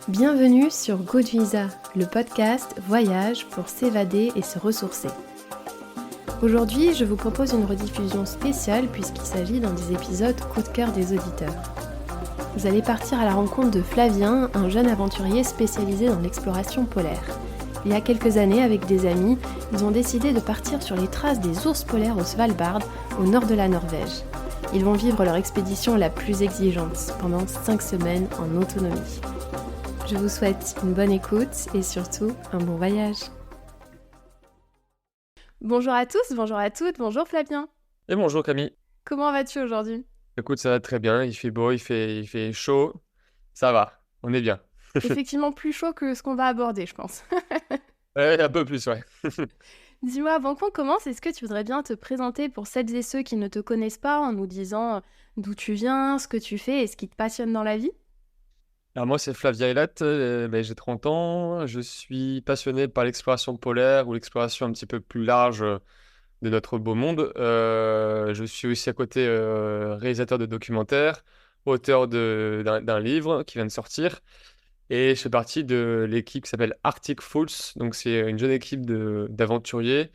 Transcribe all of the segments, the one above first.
Bienvenue sur Good Visa, le podcast voyage pour s'évader et se ressourcer. Aujourd'hui, je vous propose une rediffusion spéciale puisqu'il s'agit d'un des épisodes coup de cœur des auditeurs. Vous allez partir à la rencontre de Flavien, un jeune aventurier spécialisé dans l'exploration polaire. Il y a quelques années, avec des amis, ils ont décidé de partir sur les traces des ours polaires au Svalbard, au nord de la Norvège. Ils vont vivre leur expédition la plus exigeante, pendant 5 semaines en autonomie. Je vous souhaite une bonne écoute et surtout un bon voyage. Bonjour à tous, bonjour à toutes, bonjour Flavien. Et bonjour Camille. Comment vas-tu aujourd'hui ? Écoute, ça va très bien, il fait beau, il fait chaud, ça va, on est bien. Effectivement plus chaud que ce qu'on va aborder, je pense. Ouais, un peu plus, ouais. Dis-moi, avant qu'on commence, est-ce que tu voudrais bien te présenter pour celles et ceux qui ne te connaissent pas en nous disant d'où tu viens, ce que tu fais et ce qui te passionne dans la vie ? Alors moi, c'est Flavien Elat, j'ai 30 ans, je suis passionné par l'exploration polaire ou l'exploration un petit peu plus large de notre beau monde. Je suis aussi à côté réalisateur de documentaires, auteur d'un livre qui vient de sortir. Et je fais partie de l'équipe qui s'appelle Arctic Fools. Donc, c'est une jeune équipe d'aventuriers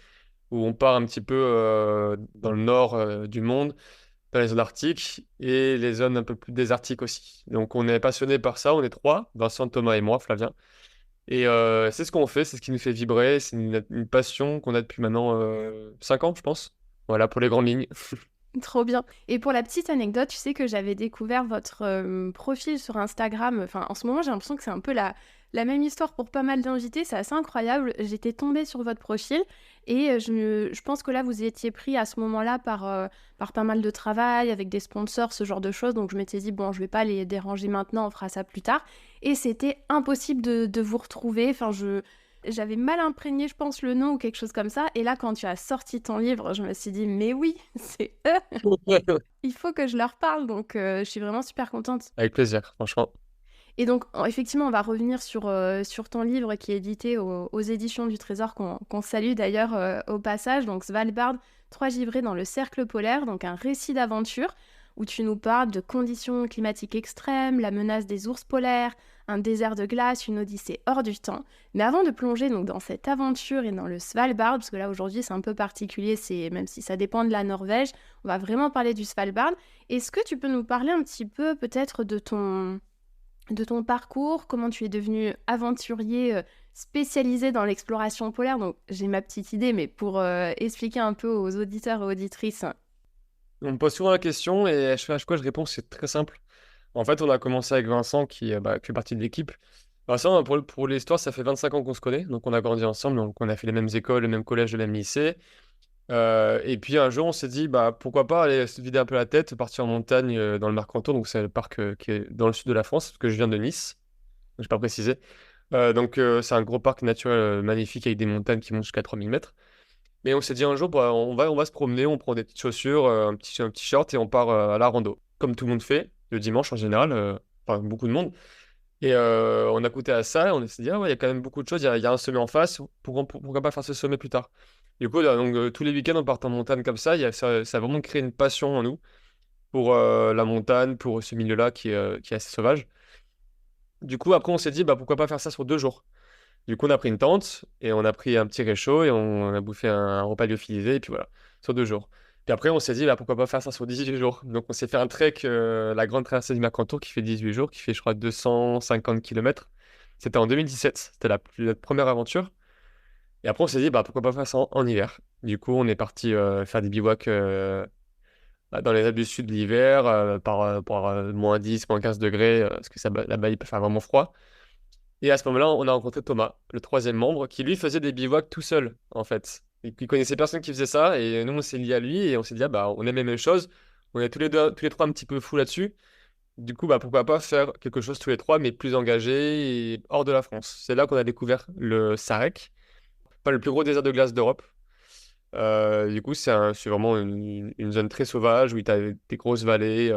où on part un petit peu dans le nord du monde, dans les zones arctiques et les zones un peu plus désertiques aussi. Donc, on est passionné par ça. On est trois, Vincent, Thomas et moi, Flavien. Et c'est ce qu'on fait, c'est ce qui nous fait vibrer. C'est une passion qu'on a depuis maintenant 5 ans, je pense. Voilà, pour les grandes lignes. Trop bien. Et pour la petite anecdote, tu sais que j'avais découvert votre profil sur Instagram. Enfin, en ce moment, j'ai l'impression que c'est un peu la même histoire pour pas mal d'invités. C'est assez incroyable. J'étais tombée sur votre profil et je pense que là, vous étiez pris à ce moment-là par pas mal de travail, avec des sponsors, ce genre de choses. Donc, je m'étais dit, bon, je vais pas les déranger maintenant, on fera ça plus tard. Et c'était impossible de vous retrouver. Enfin, j'avais mal imprégné, je pense, le nom ou quelque chose comme ça. Et là, quand tu as sorti ton livre, je me suis dit, mais oui, c'est eux. Il faut que je leur parle. Donc, je suis vraiment super contente. Avec plaisir, franchement. Et donc, effectivement, on va revenir sur ton livre qui est édité aux éditions du Trésor, qu'on salue d'ailleurs au passage. Donc, Svalbard, 3 givrés dans le cercle polaire. Donc, un récit d'aventure où tu nous parles de conditions climatiques extrêmes, la menace des ours polaires, un désert de glace, une odyssée hors du temps. Mais avant de plonger donc dans cette aventure et dans le Svalbard, parce que là aujourd'hui c'est un peu particulier, même si ça dépend de la Norvège, on va vraiment parler du Svalbard. Est-ce que tu peux nous parler un petit peu peut-être de ton parcours, comment tu es devenu aventurier spécialisé dans l'exploration polaire? Donc j'ai ma petite idée, mais pour expliquer un peu aux auditeurs et auditrices. On me pose souvent la question et à chaque fois je réponds, c'est très simple. En fait, on a commencé avec Vincent qui fait partie de l'équipe. Vincent, pour l'histoire, ça fait 25 ans qu'on se connaît, donc on a grandi ensemble, donc on a fait les mêmes écoles, le même collège, le même lycée. Et puis un jour, on s'est dit, bah, pourquoi pas aller se vider un peu la tête, partir en montagne dans le Marcantour, donc c'est le parc qui est dans le sud de la France, parce que je viens de Nice, je n'ai pas précisé. C'est un gros parc naturel magnifique avec des montagnes qui montent jusqu'à 3000 mètres. Mais on s'est dit un jour, bah, on va se promener, on prend des petites chaussures, un petit short et on part à la rando. Comme tout le monde fait, le dimanche en général, enfin beaucoup de monde. Et on a goûté à ça et on s'est dit, ah ouais, il y a quand même beaucoup de choses, il y a un sommet en face, pourquoi pas faire ce sommet plus tard? Du coup, là, donc, tous les week-ends, on part en montagne comme ça, ça a vraiment créé une passion en nous pour la montagne, pour ce milieu-là qui est assez sauvage. Du coup, après, on s'est dit, bah, pourquoi pas faire ça sur 2 jours? Du coup, on a pris une tente et on a pris un petit réchaud et on a bouffé un repas lyophilisé et puis voilà, sur 2 jours. Puis après, on s'est dit, bah, pourquoi pas faire ça sur 18 jours? Donc, on s'est fait un trek, la grande traversée du Mercantour qui fait 18 jours, qui fait, je crois, 250 km. C'était en 2017, c'était notre première aventure. Et après, on s'est dit, bah, pourquoi pas faire ça en hiver? Du coup, on est parti faire des bivouacs dans les Alpes du Sud l'hiver, par moins 10, moins 15 degrés, parce que là-bas, il peut faire vraiment froid. Et à ce moment-là, on a rencontré Thomas, le troisième membre, qui lui faisait des bivouacs tout seul, en fait. Il connaissait personne qui faisait ça, et nous, on s'est liés à lui, et on s'est dit, ah, bah, on aime les mêmes choses. On est tous les trois un petit peu fous là-dessus. Du coup, bah, pourquoi pas faire quelque chose tous les trois, mais plus engagé et hors de la France. C'est là qu'on a découvert le Sarek, pas le plus gros désert de glace d'Europe. Du coup, c'est vraiment une zone très sauvage où tu as des grosses vallées,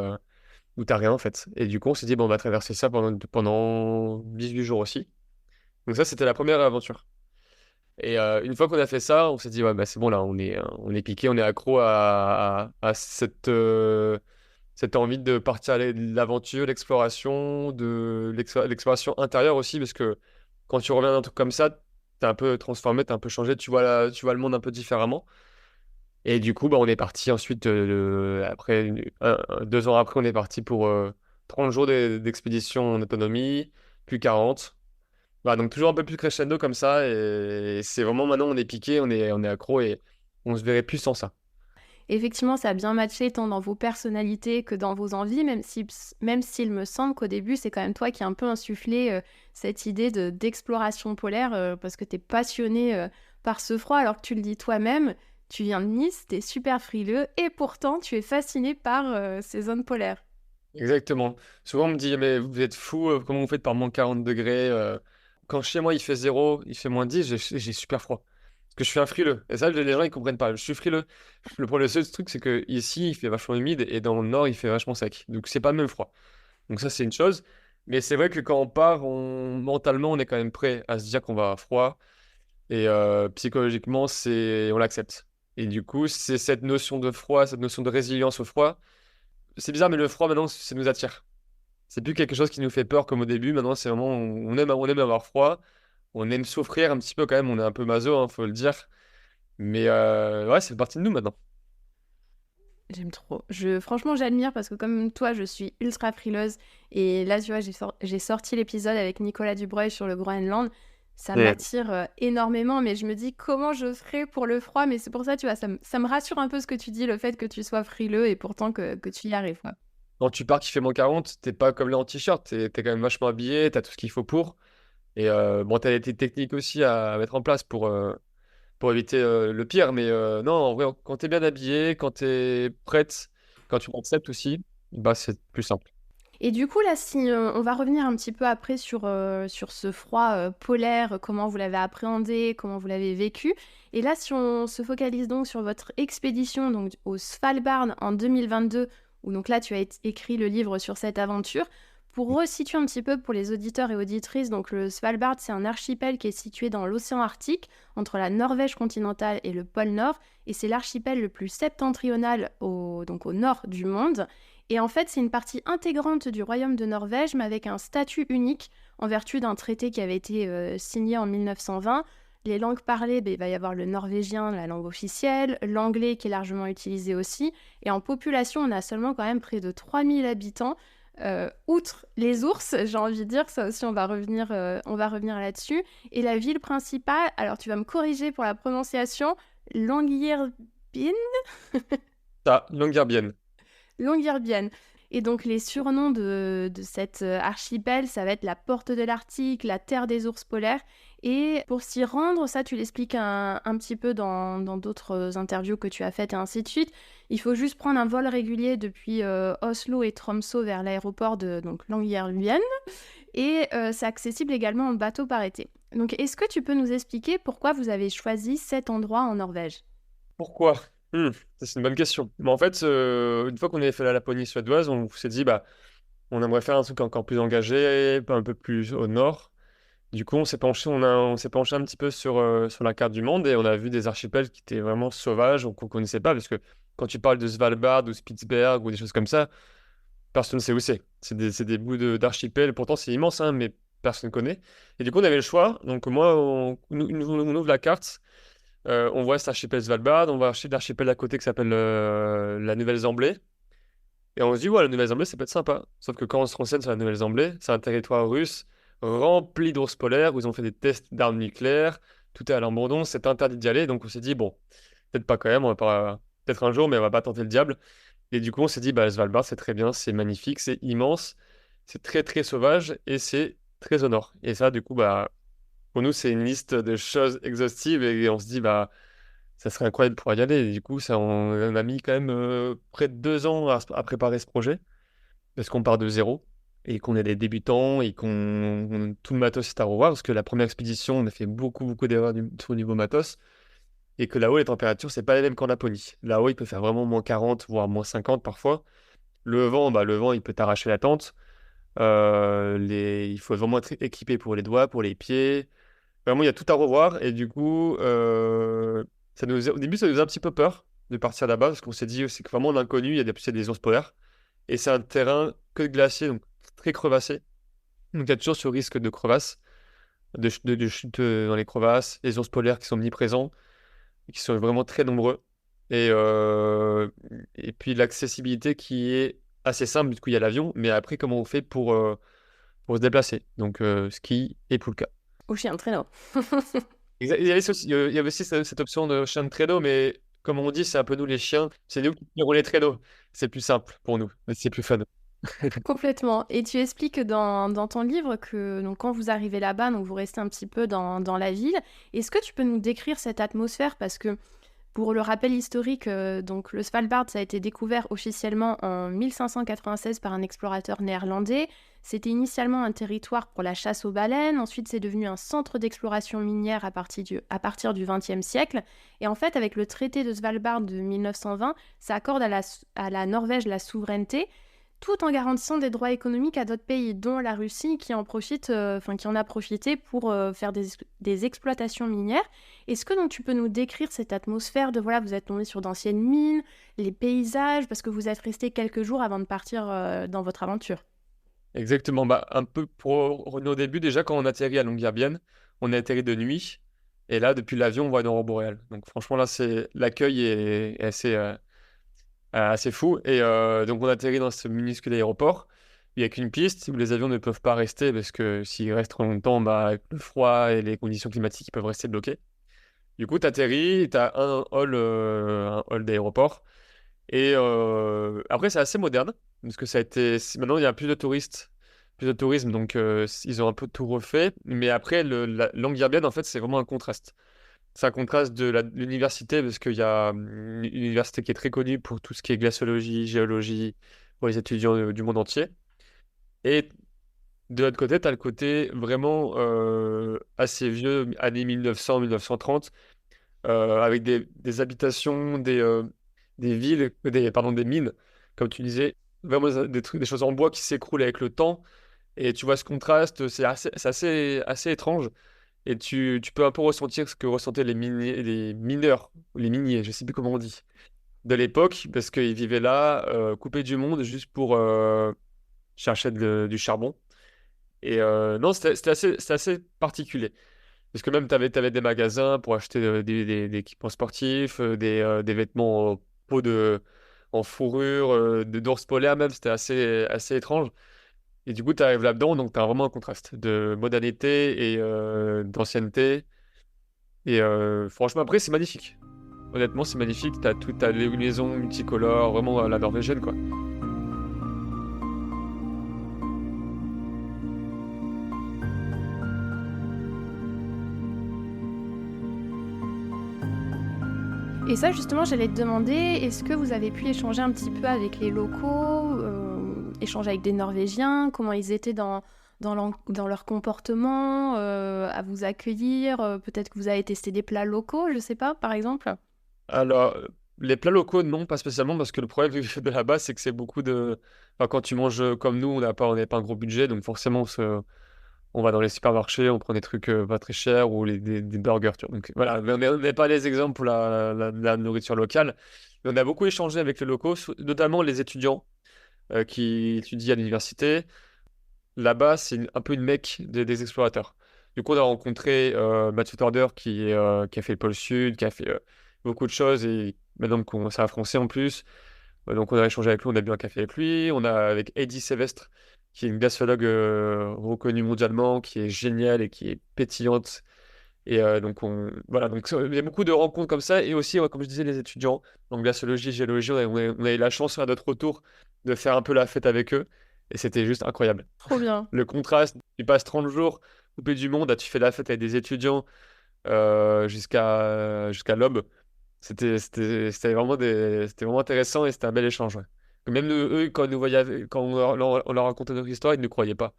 où tu rien en fait. Et du coup, on s'est dit, bon, on va traverser ça pendant 18 jours aussi. Donc ça, c'était la première aventure. Et une fois qu'on a fait ça, on s'est dit, ouais, bah, c'est bon, là, on est piqué, on est accro à cette envie de partir à l'aventure, l'exploration, l'exploration intérieure aussi, parce que quand tu reviens d'un truc comme ça, t'es un peu transformé, t'es un peu changé, tu vois le monde un peu différemment. Et du coup, bah, on est parti ensuite, après, 2 ans après, on est parti pour 30 jours d'expédition en autonomie, puis 40. Bah, donc toujours un peu plus crescendo comme ça, et c'est vraiment maintenant, on est piqué, on est accro, et on se verrait plus sans ça. Effectivement, ça a bien matché tant dans vos personnalités que dans vos envies, même s'il me semble qu'au début, c'est quand même toi qui as un peu insufflé cette idée d'exploration polaire, parce que tu es passionné par ce froid, alors que tu le dis toi-même, tu viens de Nice, tu es super frileux, et pourtant tu es fasciné par ces zones polaires. Exactement. Souvent, on me dit, mais vous êtes fou, comment vous faites par moins 40 degrés quand chez moi, il fait 0, il fait -10, j'ai super froid. Parce que je suis un frileux. Et ça, les gens, ils comprennent pas. Je suis frileux. Le seul truc, c'est que ici, il fait vachement humide, et dans le nord, il fait vachement sec. Donc, c'est pas le même froid. Donc, ça, c'est une chose. Mais c'est vrai que quand on part, mentalement, on est quand même prêt à se dire qu'on va avoir froid. Et psychologiquement, on l'accepte. Et du coup, c'est cette notion de froid, cette notion de résilience au froid. C'est bizarre, mais le froid, maintenant, ça nous attire. C'est plus quelque chose qui nous fait peur comme au début. Maintenant, c'est vraiment, on aime avoir froid. On aime souffrir un petit peu quand même. On est un peu maso, hein, faut le dire. Mais ouais, ça fait partie de nous maintenant. J'aime trop. Franchement, j'admire parce que comme toi, je suis ultra frileuse. Et là, tu vois, j'ai sorti l'épisode avec Nicolas Dubreuil sur le Groenland. Ça Mm. m'attire énormément, mais je me dis comment je ferais pour le froid. Mais c'est pour ça, tu vois, ça me rassure un peu ce que tu dis, le fait que tu sois frileux et pourtant que tu y arrives, quoi. Quand tu pars qui fait -40, t'es pas comme là en t-shirt. T'es quand même vachement habillé, t'as tout ce qu'il faut pour. Et bon, t'as des techniques aussi à mettre en place pour éviter le pire. Mais non, en vrai, quand t'es bien habillé, quand t'es prête, quand tu acceptes aussi, bah c'est plus simple. Et du coup, là, si on va revenir un petit peu après sur ce froid polaire, comment vous l'avez appréhendé, comment vous l'avez vécu. Et là, si on se focalise donc sur votre expédition donc, au Svalbard en 2022, où donc là, tu as écrit le livre sur cette aventure. Pour resituer un petit peu pour les auditeurs et auditrices, donc le Svalbard, c'est un archipel qui est situé dans l'océan Arctique, entre la Norvège continentale et le pôle Nord, et c'est l'archipel le plus septentrional donc au nord du monde. Et en fait, c'est une partie intégrante du royaume de Norvège, mais avec un statut unique en vertu d'un traité qui avait été signé en 1920. Les langues parlées, il va y avoir le norvégien, la langue officielle, l'anglais qui est largement utilisé aussi. Et en population, on a seulement quand même près de 3000 habitants. Outre les ours, j'ai envie de dire, ça aussi on va revenir là-dessus. Et la ville principale, alors tu vas me corriger pour la prononciation, Longyearbyen. Ça, Longyearbyen. Longyearbyen. Et donc les surnoms de cet archipel, ça va être la porte de l'Arctique, la terre des ours polaires. Et pour s'y rendre, ça tu l'expliques un petit peu dans d'autres interviews que tu as faites et ainsi de suite, il faut juste prendre un vol régulier depuis Oslo et Tromsø vers l'aéroport de donc, Longyearbyen. Et c'est accessible également en bateau par été. Donc est-ce que tu peux nous expliquer pourquoi vous avez choisi cet endroit en Norvège? Pourquoi? Ça, c'est une bonne question. Mais en fait, une fois qu'on avait fait la Laponie suédoise, on s'est dit, bah, on aimerait faire un truc encore plus engagé, un peu plus au nord. Du coup, on s'est penché un petit peu sur la carte du monde, et on a vu des archipels qui étaient vraiment sauvages, ou qu'on connaissait pas, parce que quand tu parles de Svalbard ou Spitsberg ou des choses comme ça, personne ne sait où c'est. C'est des bouts d'archipels, pourtant c'est immense, hein, mais personne ne connaît. Et du coup, on avait le choix. Donc moi, on ouvre la carte. On voit cet archipel Svalbard, on va acheter l'archipel à côté qui s'appelle la Nouvelle-Zamblée. Et on se dit, ouais, la Nouvelle-Zamblée, ça peut être sympa. Sauf que quand on se renseigne sur la Nouvelle-Zamblée, c'est un territoire russe rempli d'ours polaires où ils ont fait des tests d'armes nucléaires. Tout est à l'abandon, c'est interdit d'y aller. Donc on s'est dit, bon, peut-être pas quand même, on va pas, peut-être un jour, mais on va pas tenter le diable. Et du coup, on s'est dit, bah, Svalbard, c'est très bien, c'est magnifique, c'est immense, c'est très, très sauvage et c'est très au nord. Et ça, du coup, bah, pour nous, c'est une liste de choses exhaustives, et on se dit, bah, ça serait incroyable de pouvoir y aller. Et du coup, on a mis quand même près de 2 ans à préparer ce projet, parce qu'on part de zéro et qu'on est des débutants et tout le matos est à revoir, parce que la première expédition, on a fait beaucoup, beaucoup d'erreurs au niveau matos, et que là-haut, les températures, c'est pas les mêmes qu'en Laponie. Là-haut, il peut faire vraiment -40, voire -50 parfois. Le vent, il peut t'arracher la tente. Il faut vraiment être équipé pour les doigts, pour les pieds. Vraiment, il y a tout à revoir. Et du coup, au début, ça nous a un petit peu peur de partir là-bas, parce qu'on s'est dit, c'est que vraiment l'inconnu, il y a des ours polaires. Et c'est un terrain que de glacier, donc très crevassé. Donc il y a toujours ce risque de crevasse, de chute dans les crevasses, les ours polaires qui sont omniprésents, qui sont vraiment très nombreux. Et, euh, et puis l'accessibilité qui est assez simple, du coup il y a l'avion, mais après comment on fait pour se déplacer? Donc ski et poulka. Au chien de traîneau. Il y avait aussi cette option de chien de traîneau, mais comme on dit, c'est un peu nous les chiens, c'est nous qui tirons les traîneaux. C'est plus simple pour nous, mais c'est plus fun. Complètement. Et tu expliques dans ton livre que donc, quand vous arrivez là-bas, donc vous restez un petit peu dans la ville. Est-ce que tu peux nous décrire cette atmosphère? Parce que pour le rappel historique, donc le Svalbard, ça a été découvert officiellement en 1596 par un explorateur néerlandais. C'était initialement un territoire pour la chasse aux baleines. Ensuite, c'est devenu un centre d'exploration minière à partir du XXe siècle. Et en fait, avec le traité de Svalbard de 1920, ça accorde à la Norvège la souveraineté, tout en garantissant des droits économiques à d'autres pays, dont la Russie, qui en a profité pour faire des exploitations minières. Est-ce que donc tu peux nous décrire cette atmosphère de voilà, vous êtes tombé sur d'anciennes mines, les paysages, parce que vous êtes resté quelques jours avant de partir dans votre aventure? Exactement. Bah, un peu pour revenir au début, déjà quand on atterrit à Longyearbyen, on a atterri de nuit. Et là, depuis l'avion, on voit une aurore boréale. Donc franchement, là, l'accueil est assez fou. Et donc on atterrit dans ce minuscule aéroport. Il n'y a qu'une piste où les avions ne peuvent pas rester parce que s'ils restent trop longtemps, bah, avec le froid et les conditions climatiques, ils peuvent rester bloqués. Du coup, tu atterris, tu as un hall d'aéroport. Et après, c'est assez moderne, parce que maintenant, il y a plus de tourisme, donc ils ont un peu tout refait. Mais après, Longyearbyen, en fait, c'est vraiment un contraste. C'est un contraste de l'université, parce qu'il y a une université qui est très connue pour tout ce qui est glaciologie, géologie, pour les étudiants du monde entier. Et de l'autre côté, tu as le côté vraiment assez vieux, années 1900-1930, avec des habitations, des villes, pardon, des mines, comme tu disais, vraiment des trucs, des choses en bois qui s'écroulent avec le temps. Et tu vois ce contraste, assez étrange. Et tu peux un peu ressentir ce que ressentaient les mineurs, ou les miniers, je sais plus comment on dit, de l'époque, parce qu'ils vivaient là, coupés du monde, juste pour chercher du charbon. Et non, c'était assez particulier. Parce que même, tu avais des magasins pour acheter des équipements sportifs, des vêtements en peau en fourrure, d'ours polaire même, c'était assez étrange. Et du coup, tu arrives là-dedans, donc tu as vraiment un contraste de modernité et d'ancienneté. Et franchement, après, c'est magnifique. Honnêtement, c'est magnifique. T'as les maisons multicolores, vraiment à la norvégienne, quoi. Et ça, justement, j'allais te demander, est-ce que vous avez pu échanger un petit peu avec les locaux, échanger avec des Norvégiens, comment ils étaient dans leur comportement, à vous accueillir, peut-être que vous avez testé des plats locaux, je sais pas, par exemple? Alors, les plats locaux, non, pas spécialement, parce que le problème de là-bas, c'est que c'est beaucoup de. Enfin, quand tu manges comme nous, on n'a pas un gros budget, donc forcément, on va dans les supermarchés, on prend des trucs pas très chers ou des burgers, tu vois. Donc voilà, mais on n'est pas les exemples pour la nourriture locale. Mais on a beaucoup échangé avec les locaux, notamment les étudiants qui étudient à l'université. Là-bas, c'est un peu une mecque des explorateurs. Du coup, on a rencontré Mathieu Torder qui a fait le pôle Sud, qui a fait beaucoup de choses et maintenant qu'on c'est un Français en plus. Donc, on a échangé avec lui, on a bu un café avec lui. On a avec Heidi Sévestre, qui est une glaciologue reconnue mondialement, qui est géniale et qui est pétillante. Et donc, voilà, donc il y a beaucoup de rencontres comme ça. Et aussi, comme je disais, les étudiants en glaciologie, géologie, on a eu la chance à notre retour de faire un peu la fête avec eux. Et c'était juste incroyable. Trop bien. Le contraste, tu passes 30 jours coupé du monde, tu fais la fête avec des étudiants jusqu'à l'aube. C'était vraiment intéressant et c'était un bel échange. Ouais. Même eux, quand, nous voyaient, quand on leur racontait notre histoire, ils ne nous croyaient pas.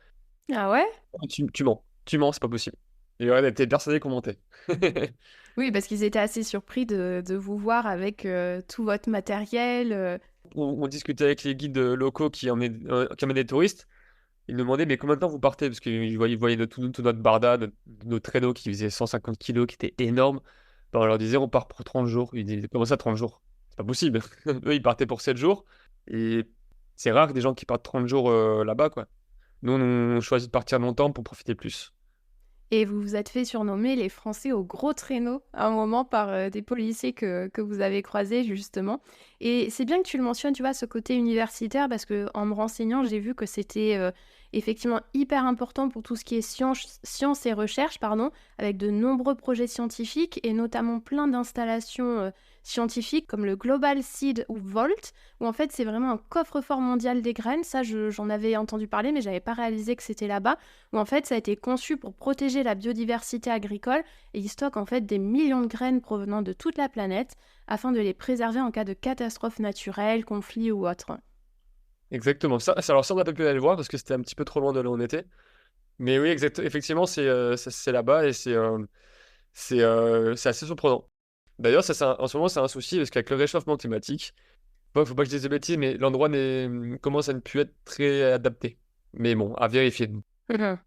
Ah ouais? Tu mens, c'est pas possible. Et ouais, on était persuadés qu'on mentait. Oui, parce qu'ils étaient assez surpris de vous voir avec tout votre matériel. On discutait avec les guides locaux qui emmenaient des touristes. Ils nous demandaient, mais combien de temps vous partez? Parce qu'ils voyaient tout notre barda, nos traîneaux qui faisaient 150 kilos, qui étaient énormes. Ben, on leur disait, on part pour 30 jours. Ils disaient, comment ça, 30 jours? C'est pas possible. Eux, ils partaient pour 7 jours. Et c'est rare que des gens qui partent 30 jours là-bas, quoi. Nous, on choisit de partir longtemps pour profiter plus. Et vous vous êtes fait surnommer les Français au gros traîneau à un moment par des policiers que vous avez croisés justement. Et c'est bien que tu le mentionnes, tu vois, ce côté universitaire, parce que en me renseignant, j'ai vu que c'était effectivement hyper important pour tout ce qui est science et recherche, pardon, avec de nombreux projets scientifiques et notamment plein d'installations scientifiques comme le Global Seed ou Volt, où en fait c'est vraiment un coffre-fort mondial des graines. Ça, j'en avais entendu parler, mais j'avais pas réalisé que c'était là-bas, où en fait ça a été conçu pour protéger la biodiversité agricole et il stocke en fait des millions de graines provenant de toute la planète afin de les préserver en cas de catastrophe naturelle, conflit ou autre. Exactement. Alors ça, on n'a pas pu aller le voir parce que c'était un petit peu trop loin de là où on était. Mais oui, effectivement, c'est là-bas et c'est assez surprenant. D'ailleurs, en ce moment, c'est un souci parce qu'avec le réchauffement climatique, faut pas que je dise de bêtises, mais l'endroit commence à ne plus être très adapté. Mais bon, à vérifier. Mhm.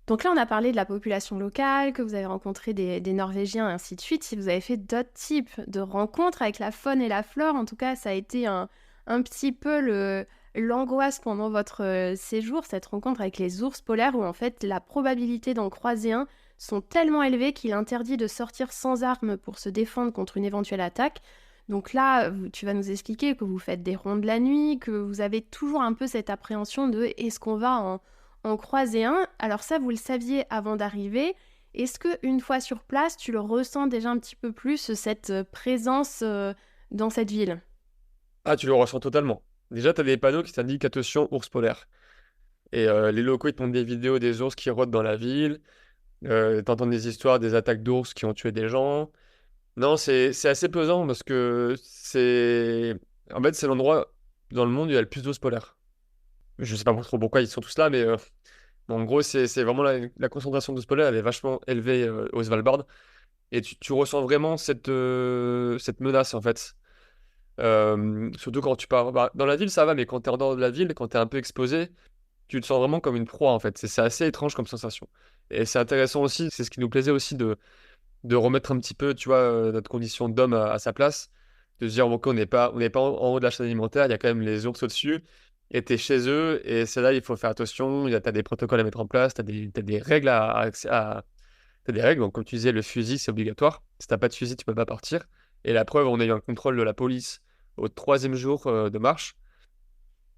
Donc là, on a parlé de la population locale, que vous avez rencontré des Norvégiens et ainsi de suite. Si vous avez fait d'autres types de rencontres avec la faune et la flore, en tout cas, ça a été un petit peu l'angoisse pendant votre séjour, cette rencontre avec les ours polaires, où en fait, la probabilité d'en croiser un sont tellement élevées qu'il est interdit de sortir sans armes pour se défendre contre une éventuelle attaque. Donc là, tu vas nous expliquer que vous faites des rondes la nuit, que vous avez toujours un peu cette appréhension de est-ce qu'on va en croiser un. Alors ça, vous le saviez avant d'arriver. Est-ce que une fois sur place, tu le ressens déjà un petit peu plus, cette présence dans cette ville? Ah, tu le ressens totalement. Déjà, tu as des panneaux qui t'indiquent attention ours polaire. Et les locaux, ils te montrent des vidéos des ours qui rôdent dans la ville. T'entends des histoires des attaques d'ours qui ont tué des gens. Non, c'est assez pesant parce que En fait, c'est l'endroit dans le monde où il y a le plus d'ours polaires. Je sais pas trop pourquoi ils sont tous là, mais en gros, c'est vraiment la concentration d'ours polaires, elle est vachement élevée au Svalbard. Et tu ressens vraiment cette menace, en fait. Surtout quand tu pars. Bah, dans la ville, ça va, mais quand tu es en dehors de la ville, quand tu es un peu exposé, tu te sens vraiment comme une proie, en fait. C'est assez étrange comme sensation. Et c'est intéressant aussi, c'est ce qui nous plaisait aussi de remettre un petit peu, tu vois, notre condition d'homme à sa place, de se dire, bon, ok, on n'est pas en haut de la chaîne alimentaire, il y a quand même les ours au-dessus, et t'es chez eux, et c'est là, il faut faire attention, t'as des protocoles à mettre en place, t'as des règles t'as des règles, donc comme tu disais, le fusil, c'est obligatoire. Si t'as pas de fusil, tu peux pas partir. Et la preuve, on a eu un contrôle de la police au troisième jour de marche,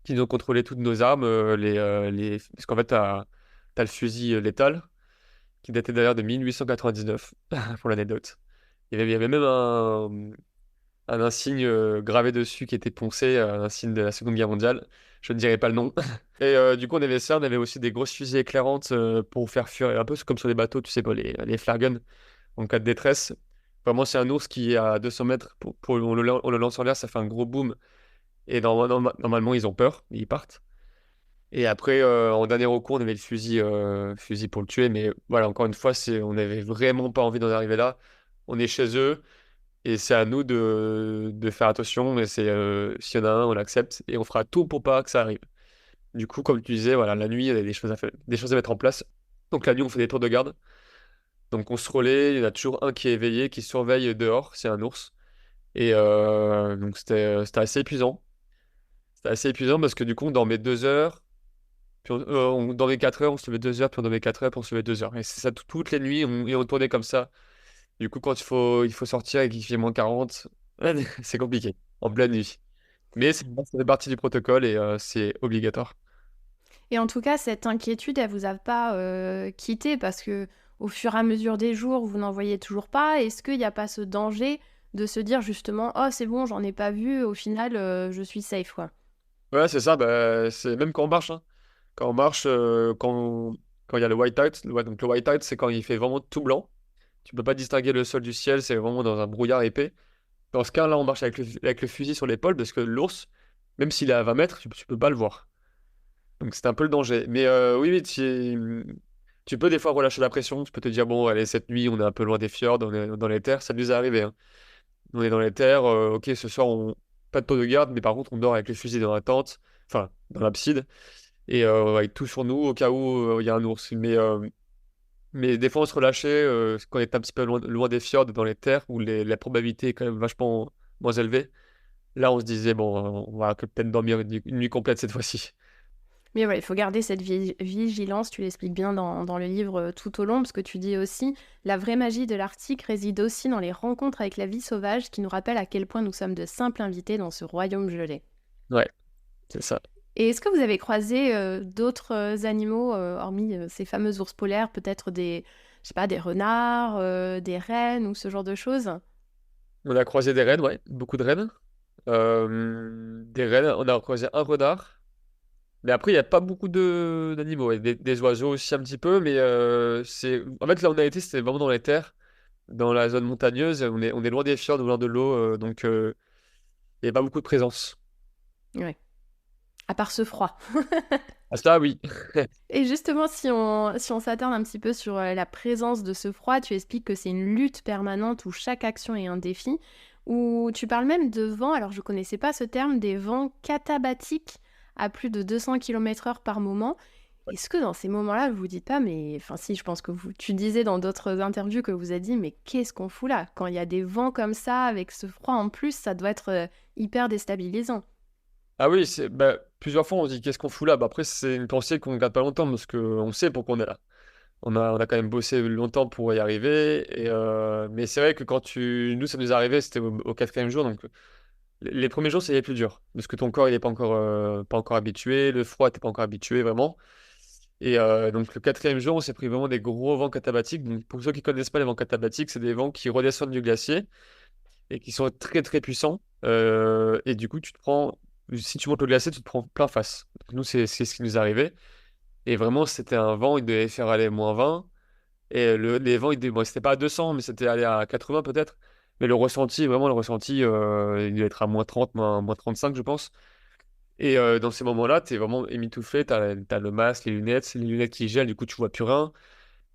qui nous ont contrôlé toutes nos armes, parce qu'en fait, t'as le fusil létal, qui datait d'ailleurs de 1899, pour l'anecdote. Il y avait même un insigne gravé dessus qui était poncé, un signe de la Seconde Guerre mondiale. Je ne dirai pas le nom. Et du coup, on avait ça, on avait aussi des grosses fusées éclairantes pour faire fuir, un peu comme sur les bateaux, tu sais, pas, les flare guns, en cas de détresse. Vraiment, c'est un ours qui est à 200 mètres, on le lance en l'air, ça fait un gros boom. Et normalement, ils ont peur, ils partent. Et après, en dernier recours, on avait le fusil pour le tuer. Mais voilà, encore une fois, on n'avait vraiment pas envie d'en arriver là. On est chez eux. Et c'est à nous de faire attention. Et s'il y en a un, on l'accepte. Et on fera tout pour pas que ça arrive. Du coup, comme tu disais, voilà, la nuit, il y a des choses à faire, des choses à mettre en place. Donc la nuit, on fait des tours de garde. Donc on se relaie. Il y en a toujours un qui est éveillé, qui surveille dehors. C'est un ours. Et donc c'était assez épuisant. C'était assez épuisant parce que du coup, on dormait 2 heures. Puis on dormait 4 heures, on se levait 2 heures, puis on dormait 4 heures, puis on se levait 2 heures. Et c'est ça toutes les nuits, et on tournait comme ça. Du coup, quand il faut sortir et qu'il fait -40, c'est compliqué, en pleine nuit. Mais ça fait partie du protocole et c'est obligatoire. Et en tout cas, cette inquiétude, elle vous a pas quitté parce que au fur et à mesure des jours, vous n'en voyez toujours pas. Est-ce qu'il n'y a pas ce danger de se dire justement, oh c'est bon, j'en ai pas vu, au final, je suis safe, quoi. Ouais, c'est ça, bah, c'est même quand on marche, hein. Quand on marche, quand il y a le white-out, donc le white-out, c'est quand il fait vraiment tout blanc. Tu peux pas distinguer le sol du ciel, c'est vraiment dans un brouillard épais. Dans ce cas, là, on marche avec le fusil sur l'épaule parce que l'ours, même s'il est à 20 mètres, tu peux pas le voir. Donc c'est un peu le danger. Mais oui, oui, tu peux des fois relâcher la pression. Tu peux te dire, bon, allez, cette nuit, on est un peu loin des fjords, on est dans les terres. Ça nous est arrivé, hein. On est dans les terres. Ok, ce soir, pas de taux de garde, mais par contre, on dort avec les fusils dans la tente, enfin, dans l'abside, et avec tout sur nous au cas où il y a un ours. Mais des fois, on se relâchait quand on est un petit peu loin des fjords, dans les terres, où la probabilité est quand même vachement moins élevée. Là, on se disait, bon, on va peut-être dormir une nuit complète cette fois-ci. Mais voilà, il faut garder cette vigilance, tu l'expliques bien dans le livre tout au long, parce que tu dis aussi, la vraie magie de l'Arctique réside aussi dans les rencontres avec la vie sauvage qui nous rappelle à quel point nous sommes de simples invités dans ce royaume gelé. Ouais, c'est ça. Et est-ce que vous avez croisé d'autres animaux, hormis ces fameux ours polaires, peut-être je sais pas, des renards, des rennes ou ce genre de choses? On a croisé des rennes, ouais, beaucoup de rennes. Des rennes, on a croisé un renard. Mais après, il n'y a pas beaucoup d'animaux. Ouais. Des oiseaux aussi un petit peu, mais En fait, là, on a été, c'était vraiment dans les terres, dans la zone montagneuse. On est loin des fjords, loin de l'eau, donc il n'y a pas beaucoup de présence. Ouais. À part ce froid. Ah, ça, oui. Et justement, si on s'attarde un petit peu sur la présence de ce froid, tu expliques que c'est une lutte permanente où chaque action est un défi, où tu parles même de vents, alors je connaissais pas ce terme, des vents catabatiques à plus de 200 km/h par moment. Est-ce que dans ces moments-là, vous vous dites pas, mais enfin si, je pense que tu disais dans d'autres interviews que vous avez dit, mais qu'est-ce qu'on fout là? Quand il y a des vents comme ça, avec ce froid en plus, ça doit être hyper déstabilisant. Ah oui, bah, plusieurs fois, on se dit qu'est-ce qu'on fout là? Bah, après, c'est une pensée qu'on ne garde pas longtemps parce qu'on sait pourquoi on est là. On a quand même bossé longtemps pour y arriver. Mais c'est vrai que nous, ça nous est arrivé, c'était au quatrième jour. Donc, les premiers jours, c'est les plus durs. Parce que ton corps, il n'est pas encore habitué. Le froid, t'es pas encore habitué, vraiment. Donc, le quatrième jour, on s'est pris vraiment des gros vents catabatiques. Donc, pour ceux qui connaissent pas les vents catabatiques, c'est des vents qui redescendent du glacier et qui sont très, très puissants. Et du coup, si tu montes le glacier, tu te prends plein face. Donc, nous, c'est ce qui nous est arrivé. Et vraiment, c'était un vent, il devait faire aller -20. Et les vents, bon, c'était pas à 200, mais c'était allé à 80 peut-être. Mais vraiment, le ressenti, il devait être à -30, -35, je pense. Et dans ces moments-là, t'es vraiment émitouflé, t'as le masque, les lunettes qui gèlent, du coup, tu vois plus rien.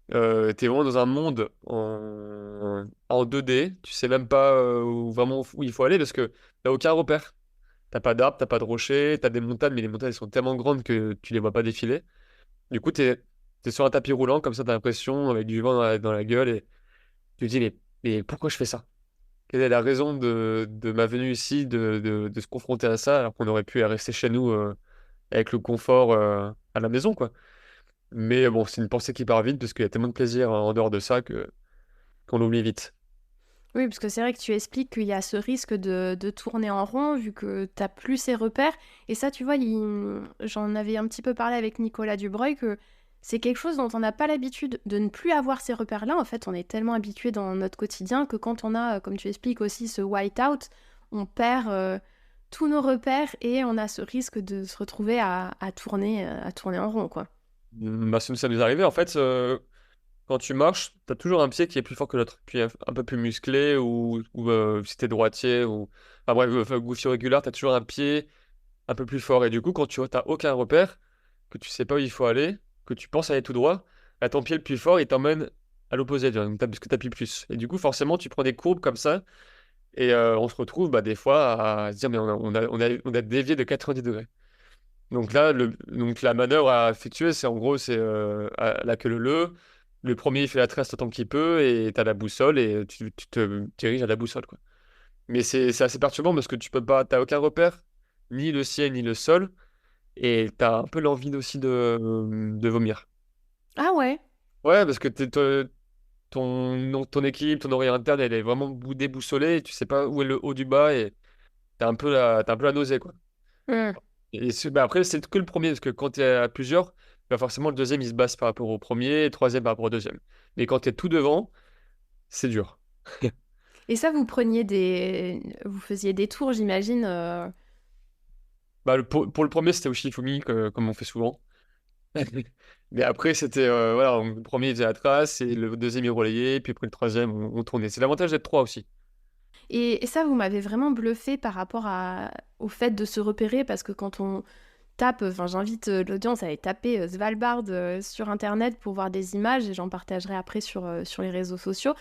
T'es vraiment dans un monde en 2D. Tu sais même pas vraiment où il faut aller parce que t'as aucun repère. T'as pas d'arbres, t'as pas de rochers, t'as des montagnes, mais les montagnes elles sont tellement grandes que tu les vois pas défiler. Du coup, t'es sur un tapis roulant, comme ça, t'as l'impression, avec du vent dans la gueule, et tu te dis, mais pourquoi je fais ça? Quelle est la raison de ma venue ici, de se confronter à ça, alors qu'on aurait pu rester chez nous avec le confort à la maison, quoi. Mais bon, c'est une pensée qui part vite, parce qu'il y a tellement de plaisir en dehors de ça qu'on l'oublie vite. Oui, parce que c'est vrai que tu expliques qu'il y a ce risque de tourner en rond vu que tu n'as plus ces repères. Et ça, tu vois, j'en avais un petit peu parlé avec Nicolas Dubreuil que c'est quelque chose dont on n'a pas l'habitude de ne plus avoir ces repères-là. En fait, on est tellement habitué dans notre quotidien que quand on a, comme tu expliques aussi, ce white-out, on perd tous nos repères et on a ce risque de se retrouver à tourner en rond, quoi. Bah, ça nous est arrivé, en fait, quand tu marches, t'as toujours un pied qui est plus fort que l'autre, puis un peu plus musclé, ou si t'es droitier, ou... Enfin bref, goofy régulier, t'as toujours un pied un peu plus fort. Et du coup, quand tu n'as aucun repère, que tu sais pas où il faut aller, que tu penses aller tout droit, à ton pied le plus fort, il t'emmène à l'opposé, parce que tu appuies plus. Et du coup, forcément, tu prends des courbes comme ça, et on se retrouve bah, des fois à se dire, mais on a dévié de 90 degrés. Donc là, donc la manœuvre à effectuer, c'est en gros, c'est la queue leu. Le premier, il fait la trace autant qu'il peut, et tu as la boussole, et tu te diriges à la boussole, quoi. Mais c'est assez perturbant parce que t'as aucun repère, ni le ciel, ni le sol. Et t'as un peu l'envie aussi de vomir. Ah ouais. Ouais, parce que ton équilibre, ton oreille interne, elle est vraiment déboussolée et tu sais pas où est le haut du bas et t'as un peu la nausée, quoi. Hmm. Et bah après, c'est que le premier, parce que quand t'es à plusieurs, bah forcément, le deuxième, il se base par rapport au premier, et le troisième par rapport au deuxième. Mais quand t'es tout devant, c'est dur. Et ça, vous faisiez des tours, j'imagine. Bah, pour le premier, c'était au Shifumi, comme on fait souvent. Mais après, c'était, voilà, le premier, il faisait la trace, et le deuxième, il relayait, puis après, le troisième, on tournait. C'est l'avantage d'être trois aussi. Et ça, vous m'avez vraiment bluffé par rapport au fait de se repérer, parce que quand on tape, enfin j'invite l'audience à aller taper Svalbard sur Internet pour voir des images, et j'en partagerai après sur les réseaux sociaux.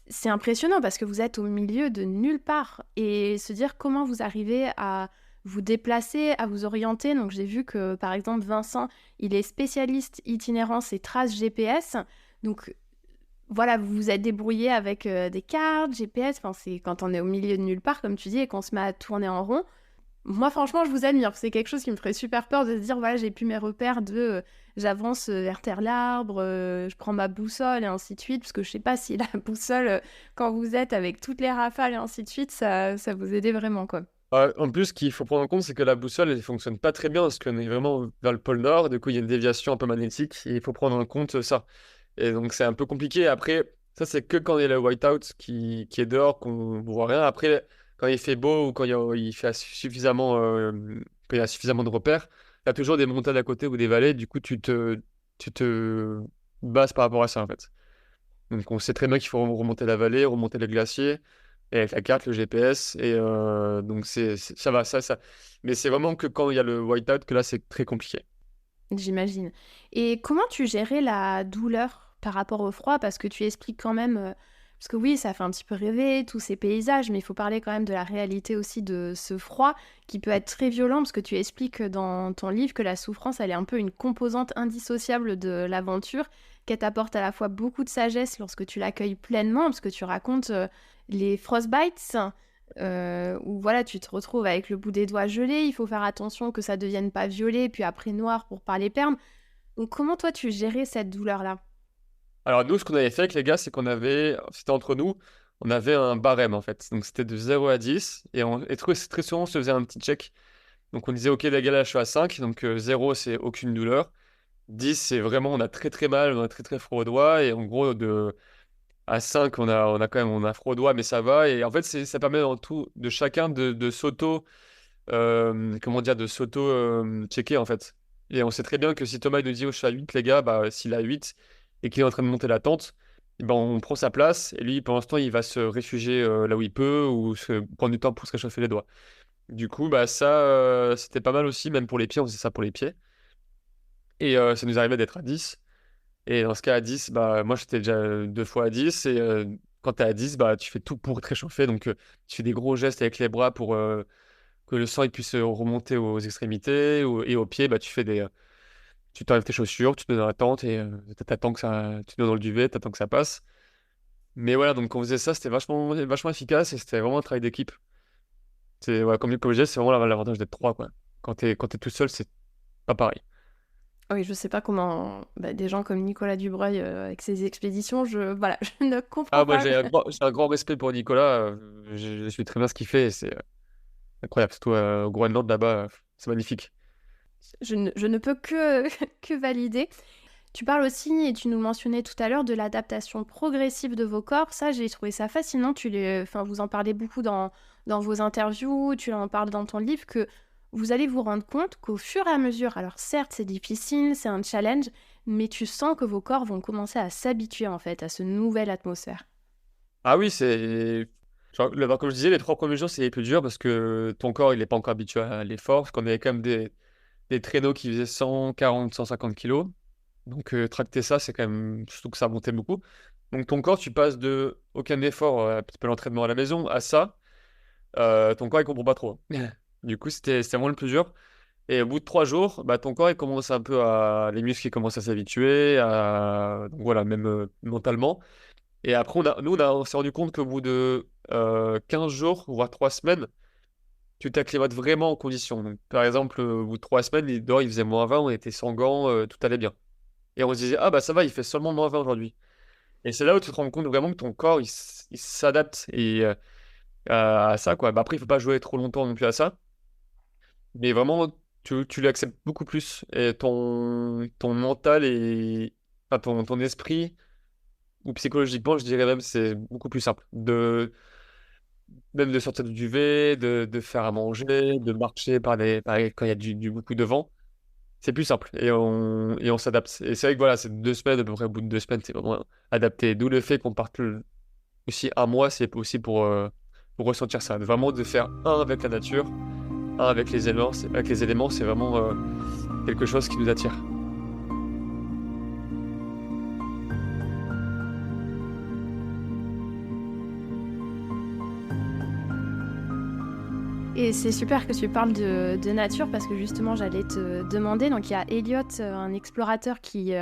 C'est impressionnant parce que vous êtes au milieu de nulle part, et se dire comment vous arrivez à vous déplacer, à vous orienter. Donc j'ai vu que par exemple Vincent, il est spécialiste itinérance et traces GPS. Donc voilà, vous vous êtes débrouillé avec des cartes, GPS, enfin, c'est quand on est au milieu de nulle part, comme tu dis, et qu'on se met à tourner en rond. Moi, franchement, je vous admire. C'est quelque chose qui me ferait super peur de se dire, voilà, j'ai plus mes repères de j'avance vers terre l'arbre, je prends ma boussole et ainsi de suite, parce que je sais pas si la boussole, quand vous êtes avec toutes les rafales et ainsi de suite, ça vous aidait vraiment, quoi. En plus, ce qu'il faut prendre en compte, c'est que la boussole, elle fonctionne pas très bien parce qu'on est vraiment vers le pôle Nord. Du coup, il y a une déviation un peu magnétique et il faut prendre en compte ça. Et donc, c'est un peu compliqué. Après, ça, c'est que quand il y a le whiteout qui est dehors, qu'on ne voit rien. Après, quand il fait beau ou quand il fait quand il y a suffisamment de repères, il y a toujours des montagnes à côté ou des vallées. Du coup, tu te bases par rapport à ça, en fait. Donc, on sait très bien qu'il faut remonter la vallée, remonter le glacier, et avec la carte, le GPS. Et donc, ça va, ça. Mais c'est vraiment que quand il y a le whiteout que là, c'est très compliqué. J'imagine. Et comment tu gérais la douleur par rapport au froid? Parce que tu expliques quand même, parce que oui, ça fait un petit peu rêver, tous ces paysages, mais il faut parler quand même de la réalité aussi de ce froid qui peut être très violent, parce que tu expliques dans ton livre que la souffrance, elle est un peu une composante indissociable de l'aventure, qu'elle t'apporte à la fois beaucoup de sagesse lorsque tu l'accueilles pleinement, parce que tu racontes les frostbites, où voilà, tu te retrouves avec le bout des doigts gelé, il faut faire attention que ça devienne pas violet, puis après noir pour pas les perdre. Donc comment toi tu gérais cette douleur-là? Alors, nous, ce qu'on avait fait avec les gars, c'est c'était entre nous, on avait un barème en fait. Donc, c'était de 0 à 10. Et très souvent, on se faisait un petit check. Donc, on disait, OK, les gars, là, je suis à 5. Donc, 0, c'est aucune douleur. 10, c'est vraiment, on a très très mal, on a très très froid aux doigts. Et en gros, à 5, on a froid aux doigts, mais ça va. Et en fait, ça permet en tout de chacun de s'auto, comment dire, de s'auto checker en fait. Et on sait très bien que si Thomas il nous dit, oh, je suis à 8, les gars, bah, s'il est à 8 et qu'il est en train de monter la tente, eh ben, on prend sa place. Et lui, pendant ce temps, il va se réfugier là où il peut ou prendre du temps pour se réchauffer les doigts. Du coup, bah, ça, c'était pas mal aussi, même pour les pieds, on faisait ça pour les pieds. Et ça nous arrivait d'être à 10. Et dans ce cas, à 10, bah, moi, j'étais déjà 2 fois à 10. Et quand tu es à 10, bah, tu fais tout pour te réchauffer. Donc, tu fais des gros gestes avec les bras pour que le sang il puisse remonter aux extrémités. Et aux pieds, bah, tu t'enlèves tes chaussures, tu te mets dans la tente et t'attends que ça, tu te mets dans le duvet, t'attends que ça passe. Mais voilà, donc quand on faisait ça, c'était vachement, vachement efficace et c'était vraiment un travail d'équipe. Ouais, comme je disais, c'est vraiment l'avantage d'être trois, quoi. Quand t'es tout seul, c'est pas pareil. Oui, je sais pas comment des gens comme Nicolas Dubreuil avec ses expéditions, voilà, je ne comprends Ah, moi, pas. j'ai un grand respect pour Nicolas. Je suis très bien ce qu'il fait et c'est incroyable. Surtout au Groenland, là-bas, c'est magnifique. Je ne peux que, que valider. Tu parles aussi, et tu nous mentionnais tout à l'heure, de l'adaptation progressive de vos corps. Ça, j'ai trouvé ça fascinant. Enfin, vous en parlez beaucoup dans vos interviews, tu en parles dans ton livre, que vous allez vous rendre compte qu'au fur et à mesure, alors certes, c'est difficile, c'est un challenge, mais tu sens que vos corps vont commencer à s'habituer en fait à ce nouvelle atmosphère. Ah oui, comme je disais, les 3 premiers jours, c'est les plus dur parce que ton corps, il n'est pas encore habitué à l'effort. Parce qu'on avait quand même des traîneaux qui faisaient 140, 150 kilos. Donc, tracter ça, c'est quand même, surtout que ça montait beaucoup. Donc, ton corps, tu passes de aucun effort, un petit peu l'entraînement à la maison, à ça. Ton corps, il comprend pas trop. Du coup, c'était vraiment le plus dur. Et au bout de 3 jours, bah, ton corps, il commence un peu les muscles, ils commencent à s'habituer, donc voilà, même mentalement. Et après, on s'est rendu compte qu'au bout de 15 jours, voire 3 semaines, tu t'acclimates vraiment en conditions. Donc, par exemple, au bout de 3 semaines, dehors, il faisait -20, on était sans gants, tout allait bien. Et on se disait, ah bah ça va, il fait seulement -20 aujourd'hui. Et c'est là où tu te rends compte vraiment que ton corps, il s'adapte à ça, quoi. Bah, après, il faut pas jouer trop longtemps non plus à ça. Mais vraiment, tu l'acceptes beaucoup plus. Et ton mental enfin, ton esprit, ou psychologiquement, je dirais même, c'est beaucoup plus simple. Même de sortir du duvet, de faire à manger, de marcher quand il y a beaucoup de vent. C'est plus simple et on s'adapte. Et c'est vrai que voilà, c'est 2 semaines, à peu près au bout de 2 semaines, c'est vraiment adapté. D'où le fait qu'on parte aussi un mois, c'est aussi pour ressentir ça. Vraiment de faire un avec la nature, un avec les éléments. Avec les éléments, c'est vraiment quelque chose qui nous attire. Et c'est super que tu parles de nature parce que justement j'allais te demander, donc il y a Elliot, un explorateur qui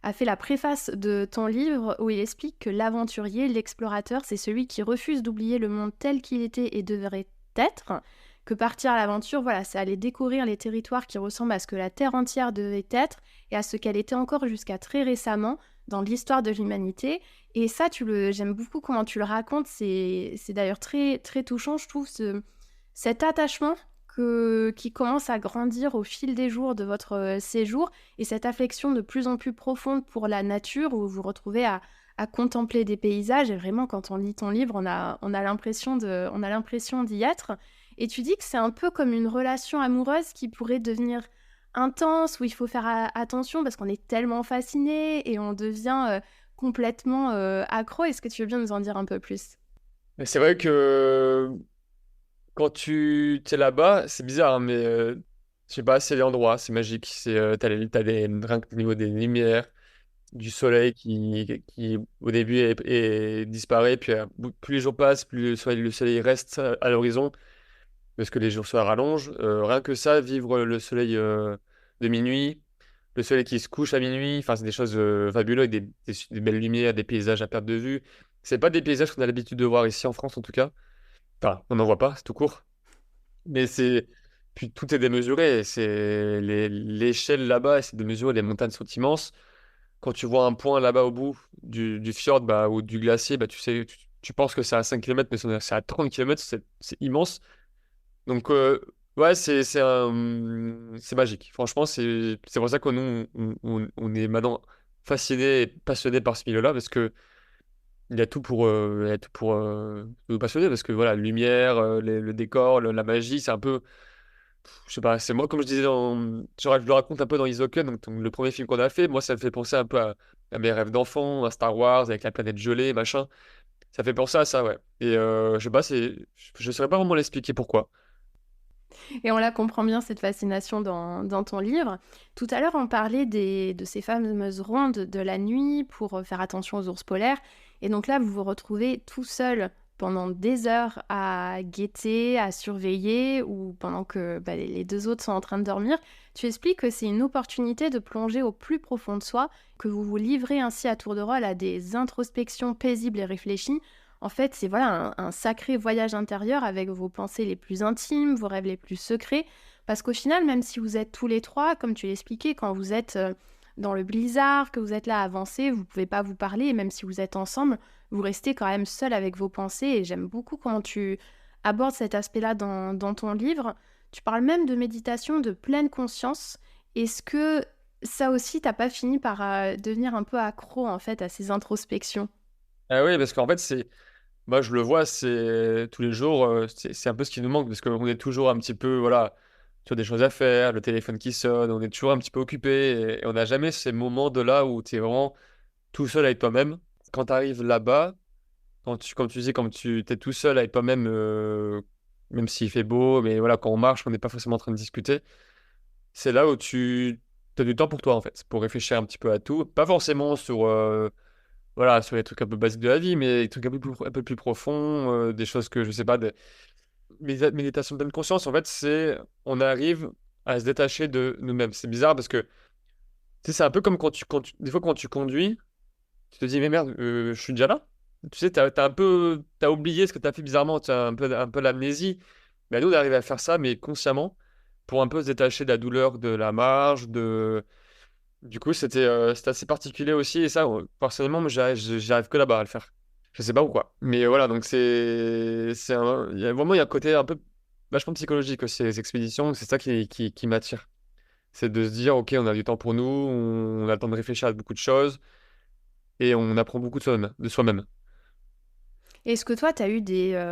a fait la préface de ton livre où il explique que l'aventurier, l'explorateur, c'est celui qui refuse d'oublier le monde tel qu'il était et devrait être, que partir à l'aventure, voilà, c'est aller découvrir les territoires qui ressemblent à ce que la Terre entière devait être et à ce qu'elle était encore jusqu'à très récemment dans l'histoire de l'humanité. Et ça, j'aime beaucoup comment tu le racontes, c'est d'ailleurs très, très touchant, je trouve, cet attachement qui commence à grandir au fil des jours de votre séjour et cette affection de plus en plus profonde pour la nature où vous vous retrouvez à contempler des paysages et vraiment quand on lit ton livre, on a l'impression d'y être. Et tu dis que c'est un peu comme une relation amoureuse qui pourrait devenir intense, où il faut faire attention parce qu'on est tellement fasciné et on devient complètement accro. Est-ce que tu veux bien nous en dire un peu plus? Mais c'est vrai que quand tu es là-bas, c'est bizarre, hein, mais je sais pas, c'est l'endroit, c'est magique. T'as rien que au niveau des lumières, du soleil qui au début disparaît, puis plus les jours passent, plus le soleil reste à l'horizon, parce que les jours se rallongent. Rien que ça, vivre le soleil de minuit, le soleil qui se couche à minuit, enfin, c'est des choses fabuleuses, avec des belles lumières, des paysages à perte de vue. C'est pas des paysages qu'on a l'habitude de voir ici en France, en tout cas. Enfin, on n'en voit pas, c'est tout court. Mais puis tout est démesuré. L'échelle là-bas, c'est démesuré. Les montagnes sont immenses. Quand tu vois un point là-bas au bout du fjord bah, ou du glacier, bah, tu penses que c'est à 5 kilomètres, mais c'est à 30 kilomètres. C'est immense. Donc, ouais, c'est magique. Franchement, c'est pour ça que nous, on est maintenant fascinés et passionnés par ce milieu-là, parce que il y a tout pour nous passionner, parce que voilà, la lumière, le décor, la magie, c'est un peu. Je sais pas, c'est moi, comme je disais, je le raconte un peu dans Hisoken, donc le premier film qu'on a fait, moi, ça me fait penser un peu à mes rêves d'enfant, à Star Wars, avec la planète gelée, machin. Ça fait penser à ça, ouais. Et je sais pas, je saurais pas vraiment l'expliquer pourquoi. Et on la comprend bien, cette fascination dans ton livre. Tout à l'heure, on parlait de ces fameuses rondes de la nuit pour faire attention aux ours polaires. Et donc là, vous vous retrouvez tout seul pendant des heures à guetter, à surveiller, ou pendant que les deux autres sont en train de dormir. Tu expliques que c'est une opportunité de plonger au plus profond de soi, que vous vous livrez ainsi à tour de rôle à des introspections paisibles et réfléchies. En fait, c'est voilà un sacré voyage intérieur avec vos pensées les plus intimes, vos rêves les plus secrets. Parce qu'au final, même si vous êtes tous les trois, comme tu l'expliquais, quand vous êtes dans le blizzard, que vous êtes là à avancer, vous pouvez pas vous parler, et même si vous êtes ensemble, vous restez quand même seul avec vos pensées. Et j'aime beaucoup comment tu abordes cet aspect-là dans ton livre. Tu parles même de méditation de pleine conscience. Est-ce que ça aussi, t'as pas fini par devenir un peu accro en fait à ces introspections? Ah oui, parce qu'en fait, moi, je le vois, c'est tous les jours, c'est un peu ce qui nous manque, parce qu'on est toujours un petit peu, voilà, sur des choses à faire, le téléphone qui sonne, on est toujours un petit peu occupé, et on n'a jamais ces moments de là où tu es vraiment tout seul avec toi-même. Quand tu arrives là-bas, comme tu dis, quand tu es tout seul avec toi-même, même s'il fait beau, mais voilà, quand on marche, on n'est pas forcément en train de discuter, c'est là où tu as du temps pour toi, en fait, pour réfléchir un petit peu à tout. Pas forcément voilà, sur les trucs un peu basiques de la vie, mais des trucs un peu plus profonds, des choses que, je sais pas, méditation de pleine conscience, en fait, on arrive à se détacher de nous-mêmes. C'est bizarre parce que, tu sais, c'est un peu comme des fois, quand tu conduis, tu te dis, mais merde, je suis déjà là. Tu sais, t'as oublié ce que t'as fait bizarrement, tu as un peu l'amnésie. Mais nous, on arrive à faire ça, mais consciemment, pour un peu se détacher de la douleur de la marche, du coup, c'était assez particulier aussi. Et ça, personnellement, moi, j'arrive que là-bas à le faire. Je sais pas pourquoi. Mais voilà, donc il y a un côté un peu vachement psychologique aussi, les expéditions. C'est ça qui m'attire. C'est de se dire, OK, on a du temps pour nous, on a le temps de réfléchir à beaucoup de choses et on apprend beaucoup de soi-même. Est-ce que toi, tu as eu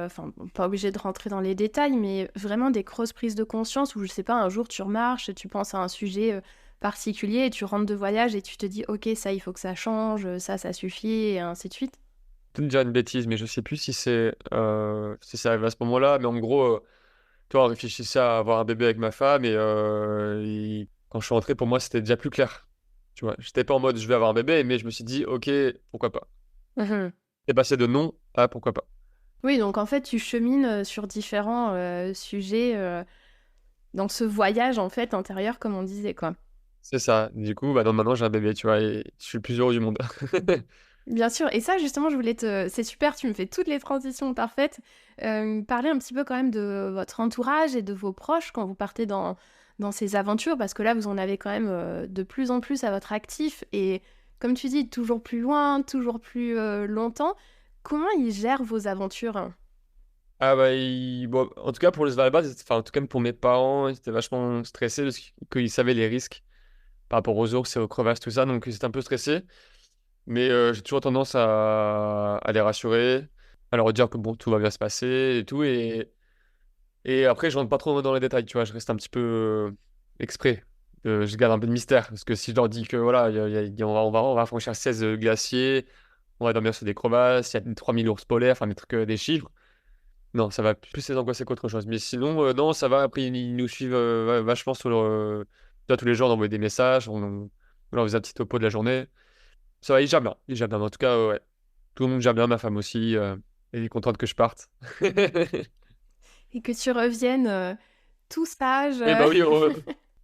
enfin, pas obligé de rentrer dans les détails, mais vraiment des grosses prises de conscience où, je sais pas, un jour tu remarches, tu penses à un sujet particulier et tu rentres de voyage et tu te dis, ok, ça, il faut que ça change, ça suffit, et ainsi de suite. Peut-être dire une bêtise, mais je sais plus si ça arrive à ce moment-là. Mais en gros, toi, on réfléchissait à avoir un bébé avec ma femme quand je suis rentré, pour moi, c'était déjà plus clair. Tu vois, j'étais pas en mode je vais avoir un bébé, mais je me suis dit, OK, pourquoi pas. Mhm. C'est passé de non à pourquoi pas. Oui, donc en fait, tu chemines sur différents sujets dans ce voyage, en fait, intérieur, comme on disait, quoi. C'est ça. Du coup, bah, non, maintenant j'ai un bébé, tu vois, et je suis le plus heureux du monde. Bien sûr, et ça justement, je voulais te c'est super, tu me fais toutes les transitions parfaites. Parler un petit peu quand même de votre entourage et de vos proches quand vous partez dans ces aventures, parce que là, vous en avez quand même, de plus en plus à votre actif et comme tu dis, toujours plus loin, toujours plus, longtemps. Comment ils gèrent vos aventures? Ah bah, bon, en tout cas pour le Svalbard, enfin en tout cas pour mes parents, ils étaient vachement stressés parce qu'ils savaient les risques par rapport aux ours et aux crevasses, tout ça, donc ils étaient un peu stressés. Mais j'ai toujours tendance à les rassurer, à leur dire que bon, tout va bien se passer et tout. Et après, je rentre pas trop dans les détails, tu vois, je reste un petit peu exprès. Je garde un peu de mystère parce que si je leur dis que voilà, on va franchir 16 glaciers, on va dormir sur des crevasses, il y a 3000 ours polaires, enfin des trucs, des chiffres. Non, ça va plus les angoisser qu'autre chose. Mais sinon, non, ça va. Après, ils nous suivent vachement sur tu vois, tous les jours, on envoie des messages, on leur faisait un petit topo de la journée. Ça va, ils gèrent bien. Ils gèrent bien. En tout cas, ouais. Tout le monde gère bien, ma femme aussi. Elle est contente que je parte. Et que tu reviennes, tout sage, Eh bah oui,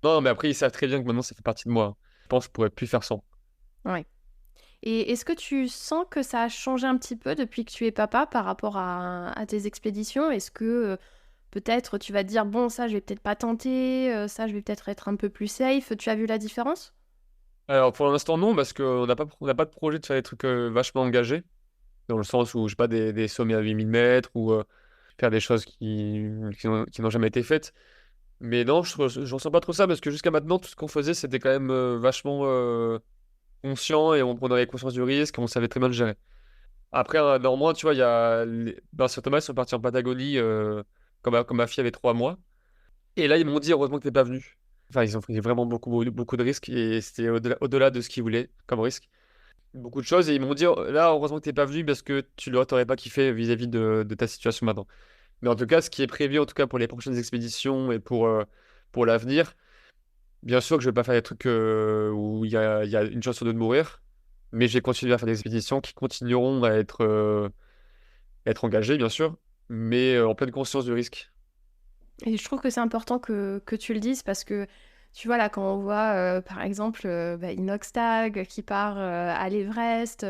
non, mais après, ils savent très bien que maintenant, ça fait partie de moi. Je pense que je pourrais plus faire sans. ouais. Et est-ce que tu sens que ça a changé un petit peu depuis que tu es papa par rapport à tes expéditions? Est-ce que, peut-être tu vas te dire: «Bon ça je vais peut-être pas tenter, ça je vais peut-être être un peu plus safe». Tu as vu la différence? Alors, pour l'instant, non, parce on n'a pas de projet de faire des trucs vachement engagés. Dans le sens où, je sais pas, des sommets à 8000 mètres ou faire des choses qui n'ont jamais été faites. Mais non, je ressens pas trop ça parce que jusqu'à maintenant, tout ce qu'on faisait, c'était quand même vachement conscient et on avait conscience du risque, on savait très bien le gérer. Après, néanmoins, tu vois, il y a Vincent Thomas, ils sont partis en Patagonie quand ma fille avait 3 mois. Et là, ils m'ont dit, heureusement que t'es pas venu. Enfin, ils ont pris vraiment beaucoup de risques et c'était au-delà de ce qu'ils voulaient comme risque. Beaucoup de choses et ils m'ont dit, là, heureusement que t'es pas venu parce que tu t'aurais pas kiffé vis-à-vis de ta situation maintenant. Mais en tout cas, ce qui est prévu, en tout cas pour les prochaines expéditions et pour l'avenir, bien sûr que je vais pas faire des trucs où il y a une chance sur deux de mourir, mais je vais continuer à faire des expéditions qui continueront à être engagées, bien sûr, mais en pleine conscience du risque. Et je trouve que c'est important que tu le dises parce que, tu vois, là, quand on voit, par exemple, Inoxtag qui part, à l'Everest,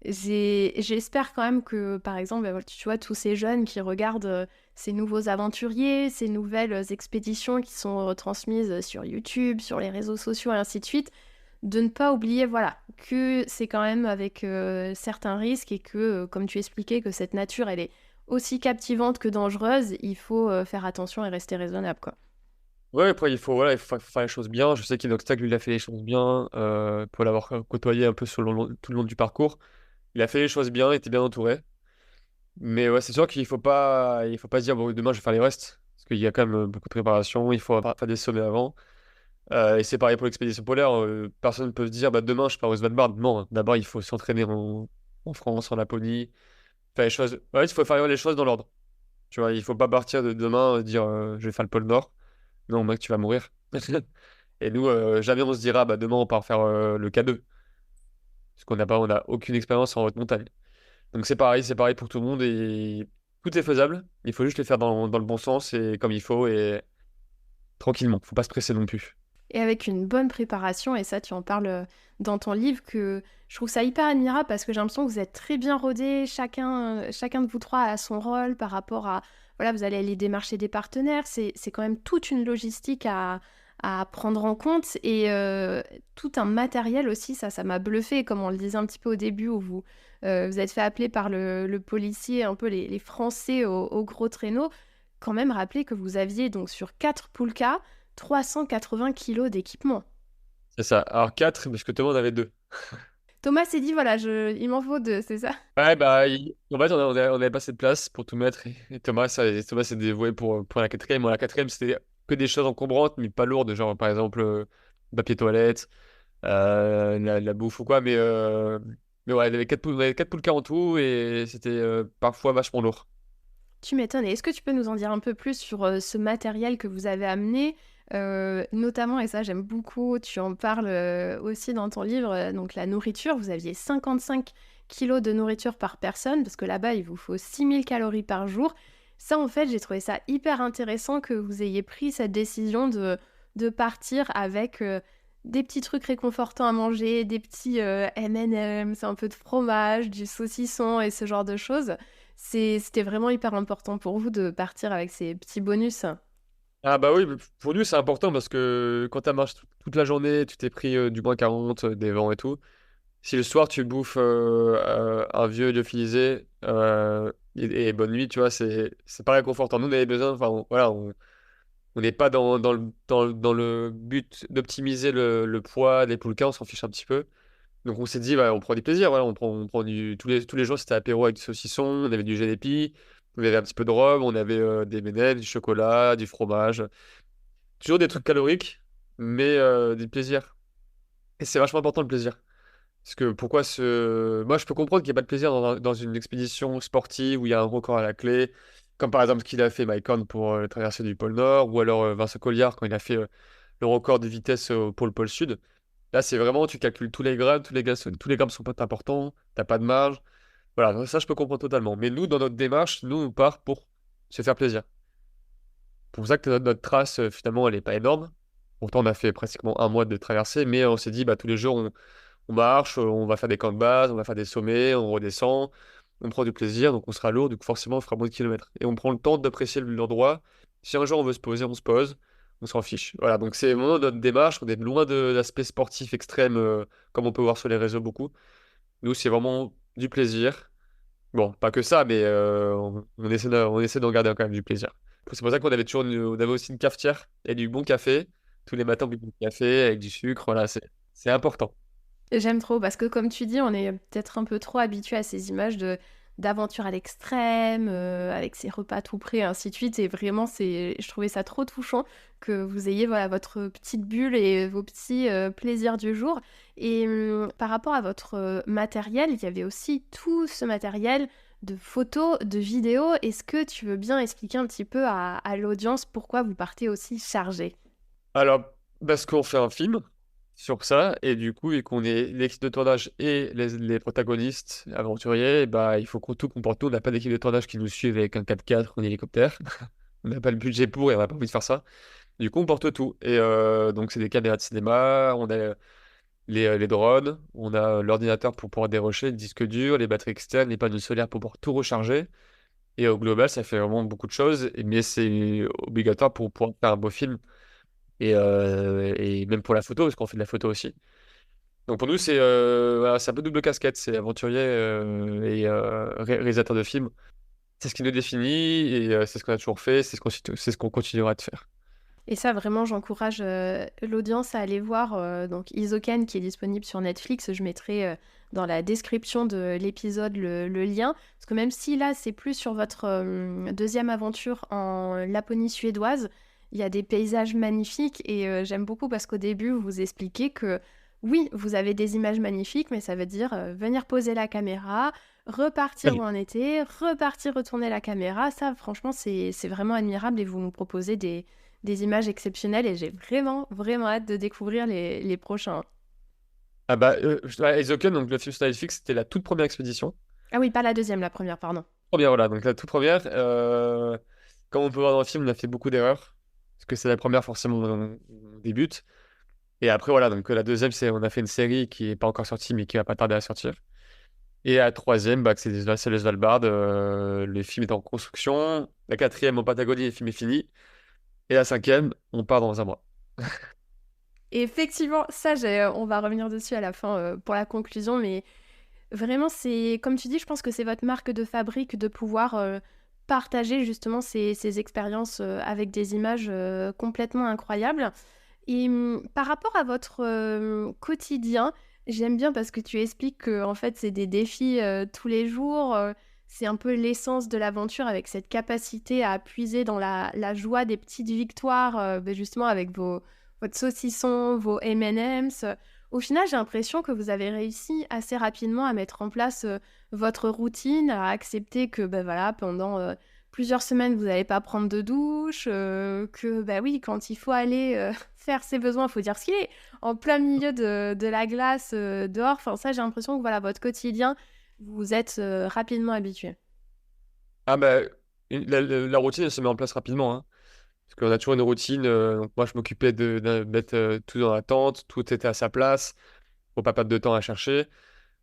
j'espère quand même que, par exemple, voilà, tu vois, tous ces jeunes qui regardent, ces nouveaux aventuriers, ces nouvelles expéditions qui sont retransmises sur YouTube, sur les réseaux sociaux et ainsi de suite, de ne pas oublier, voilà, que c'est quand même avec, certains risques et que, comme tu expliquais, que cette nature, elle est aussi captivante que dangereuse, il faut, faire attention et rester raisonnable, quoi. Ouais, après, voilà, faut faire les choses bien. Je sais qu'Inoxtag, lui, il a fait les choses bien, pour l'avoir côtoyé un peu tout le long du parcours. Il a fait les choses bien, il était bien entouré. Mais ouais, c'est sûr il faut pas se dire, bon, demain, je vais faire les restes. Parce qu'il y a quand même beaucoup de préparation, il faut faire des sommets avant. Et c'est pareil pour l'expédition polaire. Personne ne peut se dire, bah, demain, je pars au Svalbard. Non, d'abord, il faut s'entraîner en France, en Laponie. Faire les choses. Ouais, il faut faire les choses dans l'ordre. Tu vois, il faut pas partir de demain dire, je vais faire le pôle Nord. Non, mec, tu vas mourir. Et nous, jamais on se dira, bah, demain, on part faire le K2. Parce on a aucune expérience en haute montagne. Donc c'est pareil pour tout le monde et tout est faisable. Il faut juste les faire dans le bon sens et comme il faut et tranquillement. Faut pas se presser non plus. Et avec une bonne préparation, et ça tu en parles, dans ton livre, que je trouve ça hyper admirable parce que j'ai l'impression que vous êtes très bien rodés, chacun de vous 3 a son rôle par rapport à voilà, vous allez aller démarcher des partenaires, c'est quand même toute une logistique à prendre en compte et tout un matériel aussi, ça m'a bluffé comme on le disait un petit peu au début où vous êtes fait appeler par le policier, un peu les Français au gros traîneau. Quand même rappeler que vous aviez donc sur 4 Pulka 380 kilos d'équipement. C'est ça. Alors 4 parce que tout le monde avait 2. Thomas s'est dit, voilà, il m'en faut 2, c'est ça? Ouais, bah, en fait, on avait pas assez de place pour tout mettre. Et Thomas s'est dévoué pour la quatrième. Moi, la quatrième, c'était que des choses encombrantes, mais pas lourdes. Genre, par exemple, papier toilette, la bouffe ou quoi. Mais ouais, il y avait 4 poules en tout et c'était parfois vachement lourd. Tu m'étonnes. Et est-ce que tu peux nous en dire un peu plus sur ce matériel que vous avez amené, notamment, et ça j'aime beaucoup, tu en parles aussi dans ton livre, donc la nourriture, vous aviez 55 kilos de nourriture par personne, parce que là-bas il vous faut 6000 calories par jour. Ça en fait, j'ai trouvé ça hyper intéressant que vous ayez pris cette décision de partir avec des petits trucs réconfortants à manger, des petits M&M's, un peu de fromage, du saucisson et ce genre de choses. C'était vraiment hyper important pour vous de partir avec ces petits bonus. Ah bah oui, pour nous c'est important parce que quand tu marché toute la journée, tu t'es pris du moins 40, des vents et tout. Si le soir tu bouffes un vieux lyophilisé et bonne nuit, tu vois, c'est pas réconfortant. Nous on avait besoin, enfin voilà, on n'est pas dans le but d'optimiser le poids des poulkas, on s'en fiche un petit peu. Donc on s'est dit, on prend du plaisir, voilà, on prend tous les jours c'était apéro avec du saucisson, on avait du gélépi, on avait un petit peu de rhum, on avait des M&M's, du chocolat, du fromage. Toujours des trucs caloriques, mais du plaisir. Et c'est vachement important le plaisir. Parce que moi, je peux comprendre qu'il n'y a pas de plaisir dans une expédition sportive où il y a un record à la clé, comme par exemple ce qu'il a fait Mike Horn pour la traversée du pôle Nord, ou alors Vincent Colliard quand il a fait le record de vitesse pour le pôle Sud. Là, c'est vraiment, tu calcules tous les grammes sont pas importants, t'as pas de marge. Voilà, ça, je peux comprendre totalement. Mais nous, dans notre démarche, nous, on part pour se faire plaisir. C'est pour ça que notre trace, finalement, elle n'est pas énorme. Pourtant, on a fait pratiquement un mois de traversée, mais on s'est dit, tous les jours, on marche, on va faire des camps de base, on va faire des sommets, on redescend, on prend du plaisir, donc on sera lourd, du coup, forcément, on fera moins de kilomètres. Et on prend le temps d'apprécier l'endroit. Si un jour on veut se poser, on se pose, on s'en fiche. Voilà, donc c'est vraiment notre démarche, on est loin de l'aspect sportif extrême, comme on peut voir sur les réseaux beaucoup. Nous, c'est vraiment du plaisir. Bon, pas que ça, mais on essaie d'en garder quand même du plaisir. C'est pour ça qu'on avait on avait aussi une cafetière et du bon café. Tous les matins, on buvait du café avec du sucre. Voilà, c'est important. J'aime trop parce que comme tu dis, on est peut-être un peu trop habitué à ces images de d'aventure à l'extrême, avec ses repas tout prêts, et ainsi de suite. Et vraiment, je trouvais ça trop touchant que vous ayez voilà, votre petite bulle et vos petits plaisirs du jour. Et par rapport à votre matériel, il y avait aussi tout ce matériel de photos, de vidéos. Est-ce que tu veux bien expliquer un petit peu à l'audience pourquoi vous partez aussi chargé? Alors, parce qu'on fait un film sur ça, et du coup, et qu'on est l'équipe de tournage et les protagonistes aventuriers, il faut qu'on tout comporte tout. On n'a pas d'équipe de tournage qui nous suive avec un 4x4 en hélicoptère. On n'a pas le budget pour et on n'a pas envie de faire ça. Du coup, on porte tout. Et donc, c'est des caméras de cinéma, on a les drones, on a l'ordinateur pour pouvoir dérocher, le disque dur, les batteries externes, les panneaux solaires pour pouvoir tout recharger. Et au global, ça fait vraiment beaucoup de choses, mais c'est obligatoire pour pouvoir faire un beau film. Et même pour la photo, parce qu'on fait de la photo aussi. Donc pour nous, voilà, c'est un peu double casquette, c'est aventurier et réalisateur de films. C'est ce qui nous définit et c'est ce qu'on a toujours fait, c'est ce qu'on continuera de faire. Et ça, vraiment, j'encourage l'audience à aller voir donc Isoken qui est disponible sur Netflix. Je mettrai dans la description de l'épisode le lien. Parce que même si là, c'est plus sur votre deuxième aventure en Laponie suédoise, il y a des paysages magnifiques. Et j'aime beaucoup parce qu'au début, vous vous expliquez que oui, vous avez des images magnifiques, mais ça veut dire venir poser la caméra, repartir où Oui. on était, repartir retourner la caméra. Ça, franchement, c'est vraiment admirable et vous nous proposez des images exceptionnelles et j'ai vraiment, vraiment hâte de découvrir les prochains. Ah Eizouken, donc le film sur Netflix, c'était la toute première expédition. Ah oui, pas la deuxième, la première, pardon. Première, voilà, donc la toute première. Comme on peut voir dans le film, on a fait beaucoup d'erreurs. Parce que c'est la première, forcément, on débute. Et après, voilà, donc la deuxième, on a fait une série qui n'est pas encore sortie, mais qui va pas tarder à sortir. Et la troisième, c'est le Svalbard. Le film est en construction. La quatrième, en Patagonie, le film est fini. Et la cinquième, on part dans un mois. Et effectivement, ça, on va revenir dessus à la fin pour la conclusion, mais vraiment, c'est, comme tu dis, je pense que c'est votre marque de fabrique de pouvoir partager justement ces expériences avec des images complètement incroyables. Et par rapport à votre quotidien, j'aime bien parce que tu expliques que en fait c'est des défis tous les jours. C'est un peu l'essence de l'aventure avec cette capacité à puiser dans la joie des petites victoires, justement avec votre saucisson, vos M&M's. Au final, j'ai l'impression que vous avez réussi assez rapidement à mettre en place votre routine, à accepter que voilà, pendant plusieurs semaines, vous n'allez pas prendre de douche, que oui, quand il faut aller faire ses besoins, il faut dire ce qu'il est, en plein milieu de la glace dehors. Enfin, ça, j'ai l'impression que voilà, votre quotidien, vous êtes rapidement habitué. Ah bah, la routine, elle se met en place rapidement, hein. Parce qu'on a toujours une routine. Donc moi, je m'occupais de mettre tout dans la tente, tout était à sa place, pour pas perdre de temps à chercher.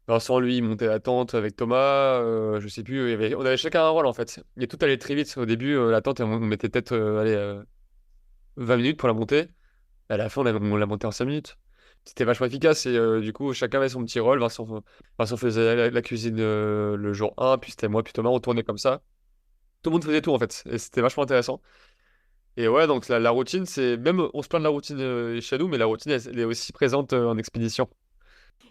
Vincent, lui, il montait la tente avec Thomas. Je sais plus, on avait chacun un rôle en fait. Et tout allait très vite. Au début, la tente, on mettait peut-être allez, 20 minutes pour la monter. À la fin, on l'a monté en 5 minutes. C'était vachement efficace et du coup, chacun avait son petit rôle. Vincent faisait la cuisine le jour 1, puis c'était moi, puis Thomas, on tournait comme ça. Tout le monde faisait tout en fait. Et c'était vachement intéressant. Et ouais, donc la routine, c'est. Même on se plaint de la routine chez nous, mais la routine, elle est aussi présente en expédition.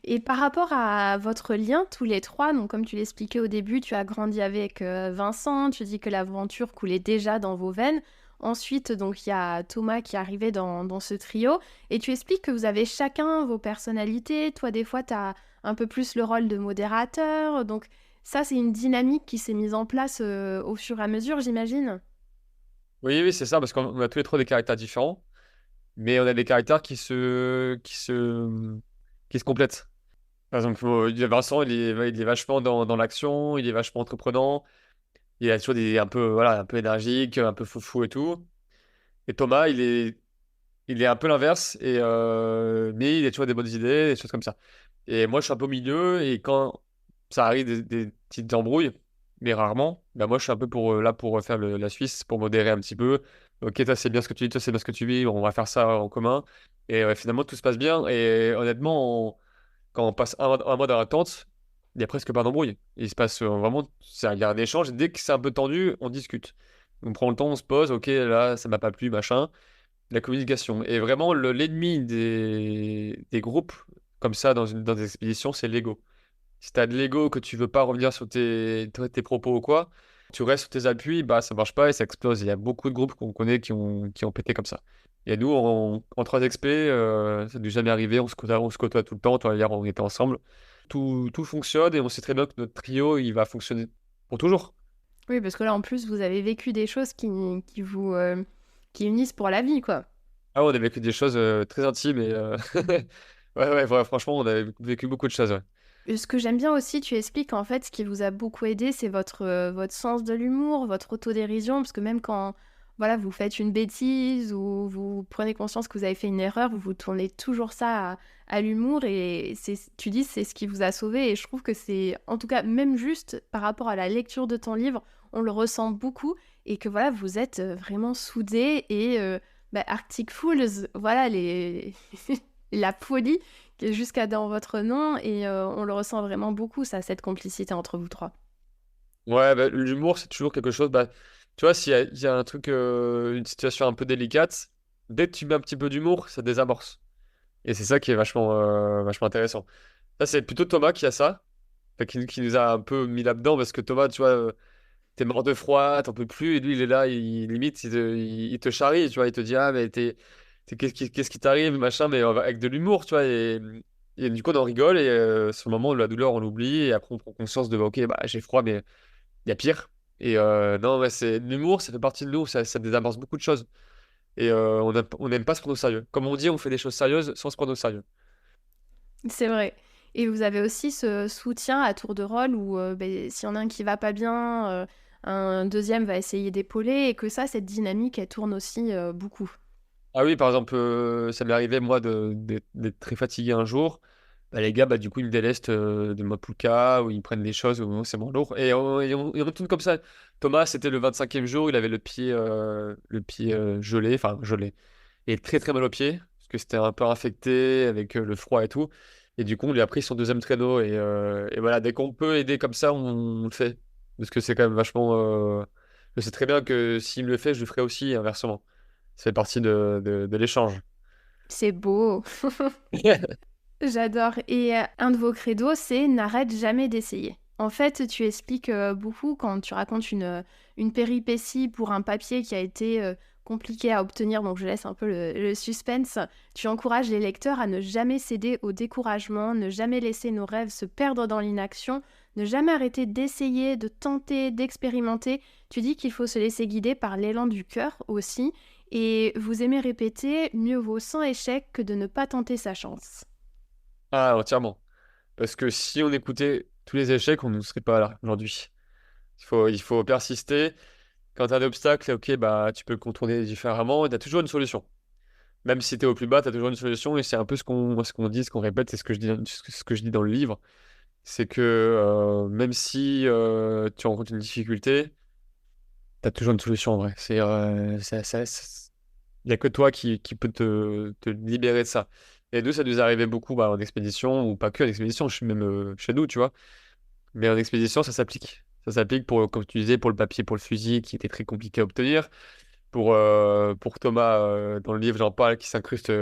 Et par rapport à votre lien, tous les trois, donc comme tu l'expliquais au début, tu as grandi avec Vincent, tu dis que l'aventure coulait déjà dans vos veines. Ensuite, donc il y a Thomas qui est arrivé dans ce trio, et tu expliques que vous avez chacun vos personnalités. Toi, des fois, tu as un peu plus le rôle de modérateur. Donc ça, c'est une dynamique qui s'est mise en place au fur et à mesure, j'imagine. Oui, oui, c'est ça, parce qu'on a tous les trois des caractères différents, mais on a des caractères qui se complètent. Par exemple, Vincent, il est vachement dans l'action, il est vachement entreprenant, il a toujours un peu, voilà, un peu énergique, un peu foufou et tout. Et Thomas, il est un peu l'inverse, mais il a toujours des bonnes idées, des choses comme ça. Et moi, je suis un peu au milieu, et quand ça arrive des petites embrouilles, mais rarement, bah moi, je suis un peu là pour faire la Suisse, pour modérer un petit peu. Ok, toi, c'est bien ce que tu dis, toi, c'est bien ce que tu vis, on va faire ça en commun. Et finalement, tout se passe bien. Et honnêtement, quand on passe un mois dans la tente, il n'y a presque pas d'embrouille. Il se passe vraiment, il y a un échange, et dès que c'est un peu tendu, on discute. On prend le temps, on se pose, ok, là, ça m'a pas plu, machin. La communication. Et vraiment, l'ennemi des groupes, comme ça, dans des expéditions, c'est l'ego. Si tu as de l'ego, que tu veux pas revenir sur tes propos ou quoi, tu restes sur tes appuis, bah ça marche pas et ça explose. Il y a beaucoup de groupes qu'on connaît qui ont pété comme ça. Et nous, en 3 XP, ça n'est jamais arrivé, on se côtoie tout le temps. Toi, hier, on était ensemble. Tout fonctionne et on sait très bien que notre trio, il va fonctionner pour toujours. Oui, parce que là, en plus, vous avez vécu des choses qui vous qui unissent pour la vie, quoi. Ah, ouais, on a vécu des choses très intimes et ouais, franchement, on a vécu beaucoup de choses. Ouais. Ce que j'aime bien aussi, tu expliques en fait ce qui vous a beaucoup aidé, c'est votre sens de l'humour, votre autodérision, parce que même quand voilà, vous faites une bêtise ou vous prenez conscience que vous avez fait une erreur, vous vous tournez toujours ça à l'humour et tu dis c'est ce qui vous a sauvé et je trouve que c'est, en tout cas, même juste par rapport à la lecture de ton livre, on le ressent beaucoup et que voilà, vous êtes vraiment soudés et Arctic Fools, voilà, la folie qui est jusqu'à dans votre nom et on le ressent vraiment beaucoup, ça, cette complicité entre vous trois. Ouais, bah, l'humour, c'est toujours quelque chose. Bah, tu vois, il y a un truc, une situation un peu délicate, dès que tu mets un petit peu d'humour, ça désamorce. Et c'est ça qui est vachement intéressant. Ça, c'est plutôt Thomas qui a ça, enfin, qui nous a un peu mis là-dedans, parce que Thomas, tu vois, t'es mort de froid, t'en peux plus, et lui, il est là, limite, il te charrie, tu vois, il te dit, ah, mais qu'est-ce qui t'arrive, machin, mais avec de l'humour, tu vois, et du coup, on en rigole, et sur le moment de la douleur, on l'oublie, et après, on prend conscience de, bah, ok, bah, j'ai froid, mais il y a pire. Et non, ouais, c'est l'humour, ça fait partie de nous, ça désamorce beaucoup de choses. Et on n'aime pas se prendre au sérieux. Comme on dit, on fait des choses sérieuses sans se prendre au sérieux. C'est vrai. Et vous avez aussi ce soutien à tour de rôle où s'il y en a un qui va pas bien, un deuxième va essayer d'épauler et que ça, cette dynamique, elle tourne aussi beaucoup. Ah oui, par exemple, ça m'est arrivé, moi, d'être très fatigué un jour. Bah, les gars, bah, du coup, ils me délestent de ma pouka, ou ils prennent des choses, ou c'est moins lourd. Et on retourne comme ça. Thomas, c'était le 25e jour, il avait le pied gelé, enfin gelé, et très très mal au pied, parce que c'était un peu infecté avec le froid et tout. Et du coup, on lui a pris son deuxième traîneau. Et voilà, dès qu'on peut aider comme ça, on le fait. Parce que c'est quand même vachement. Je sais très bien que s'il me le fait, je le ferai aussi, et inversement. Ça fait partie de l'échange. C'est beau. J'adore. Et un de vos credos, c'est n'arrête jamais d'essayer. En fait, tu expliques beaucoup quand tu racontes une péripétie pour un papier qui a été compliqué à obtenir, donc je laisse un peu le suspense. Tu encourages les lecteurs à ne jamais céder au découragement, ne jamais laisser nos rêves se perdre dans l'inaction, ne jamais arrêter d'essayer, de tenter, d'expérimenter. Tu dis qu'il faut se laisser guider par l'élan du cœur aussi. Et vous aimez répéter, mieux vaut sans échec que de ne pas tenter sa chance. Ah, entièrement. Parce que si on écoutait tous les échecs, on ne serait pas là aujourd'hui. Il faut persister. Quand tu as un obstacle, ok, bah, tu peux le contourner différemment, tu as toujours une solution. Même si tu es au plus bas, tu as toujours une solution, et c'est un peu ce qu'on dit, ce qu'on répète, c'est ce que je dis dans le livre, c'est que même si tu rencontres une difficulté, tu as toujours une solution en vrai. Il n'y a que toi qui peut te libérer de ça. Et nous, ça nous arrivait beaucoup bah, en expédition, ou pas que en expédition, même chez nous, tu vois. Mais en expédition, ça s'applique. Ça s'applique pour, comme tu disais, pour le papier, pour le fusil, qui était très compliqué à obtenir. Pour Thomas, dans le livre, j'en parle, qui s'incruste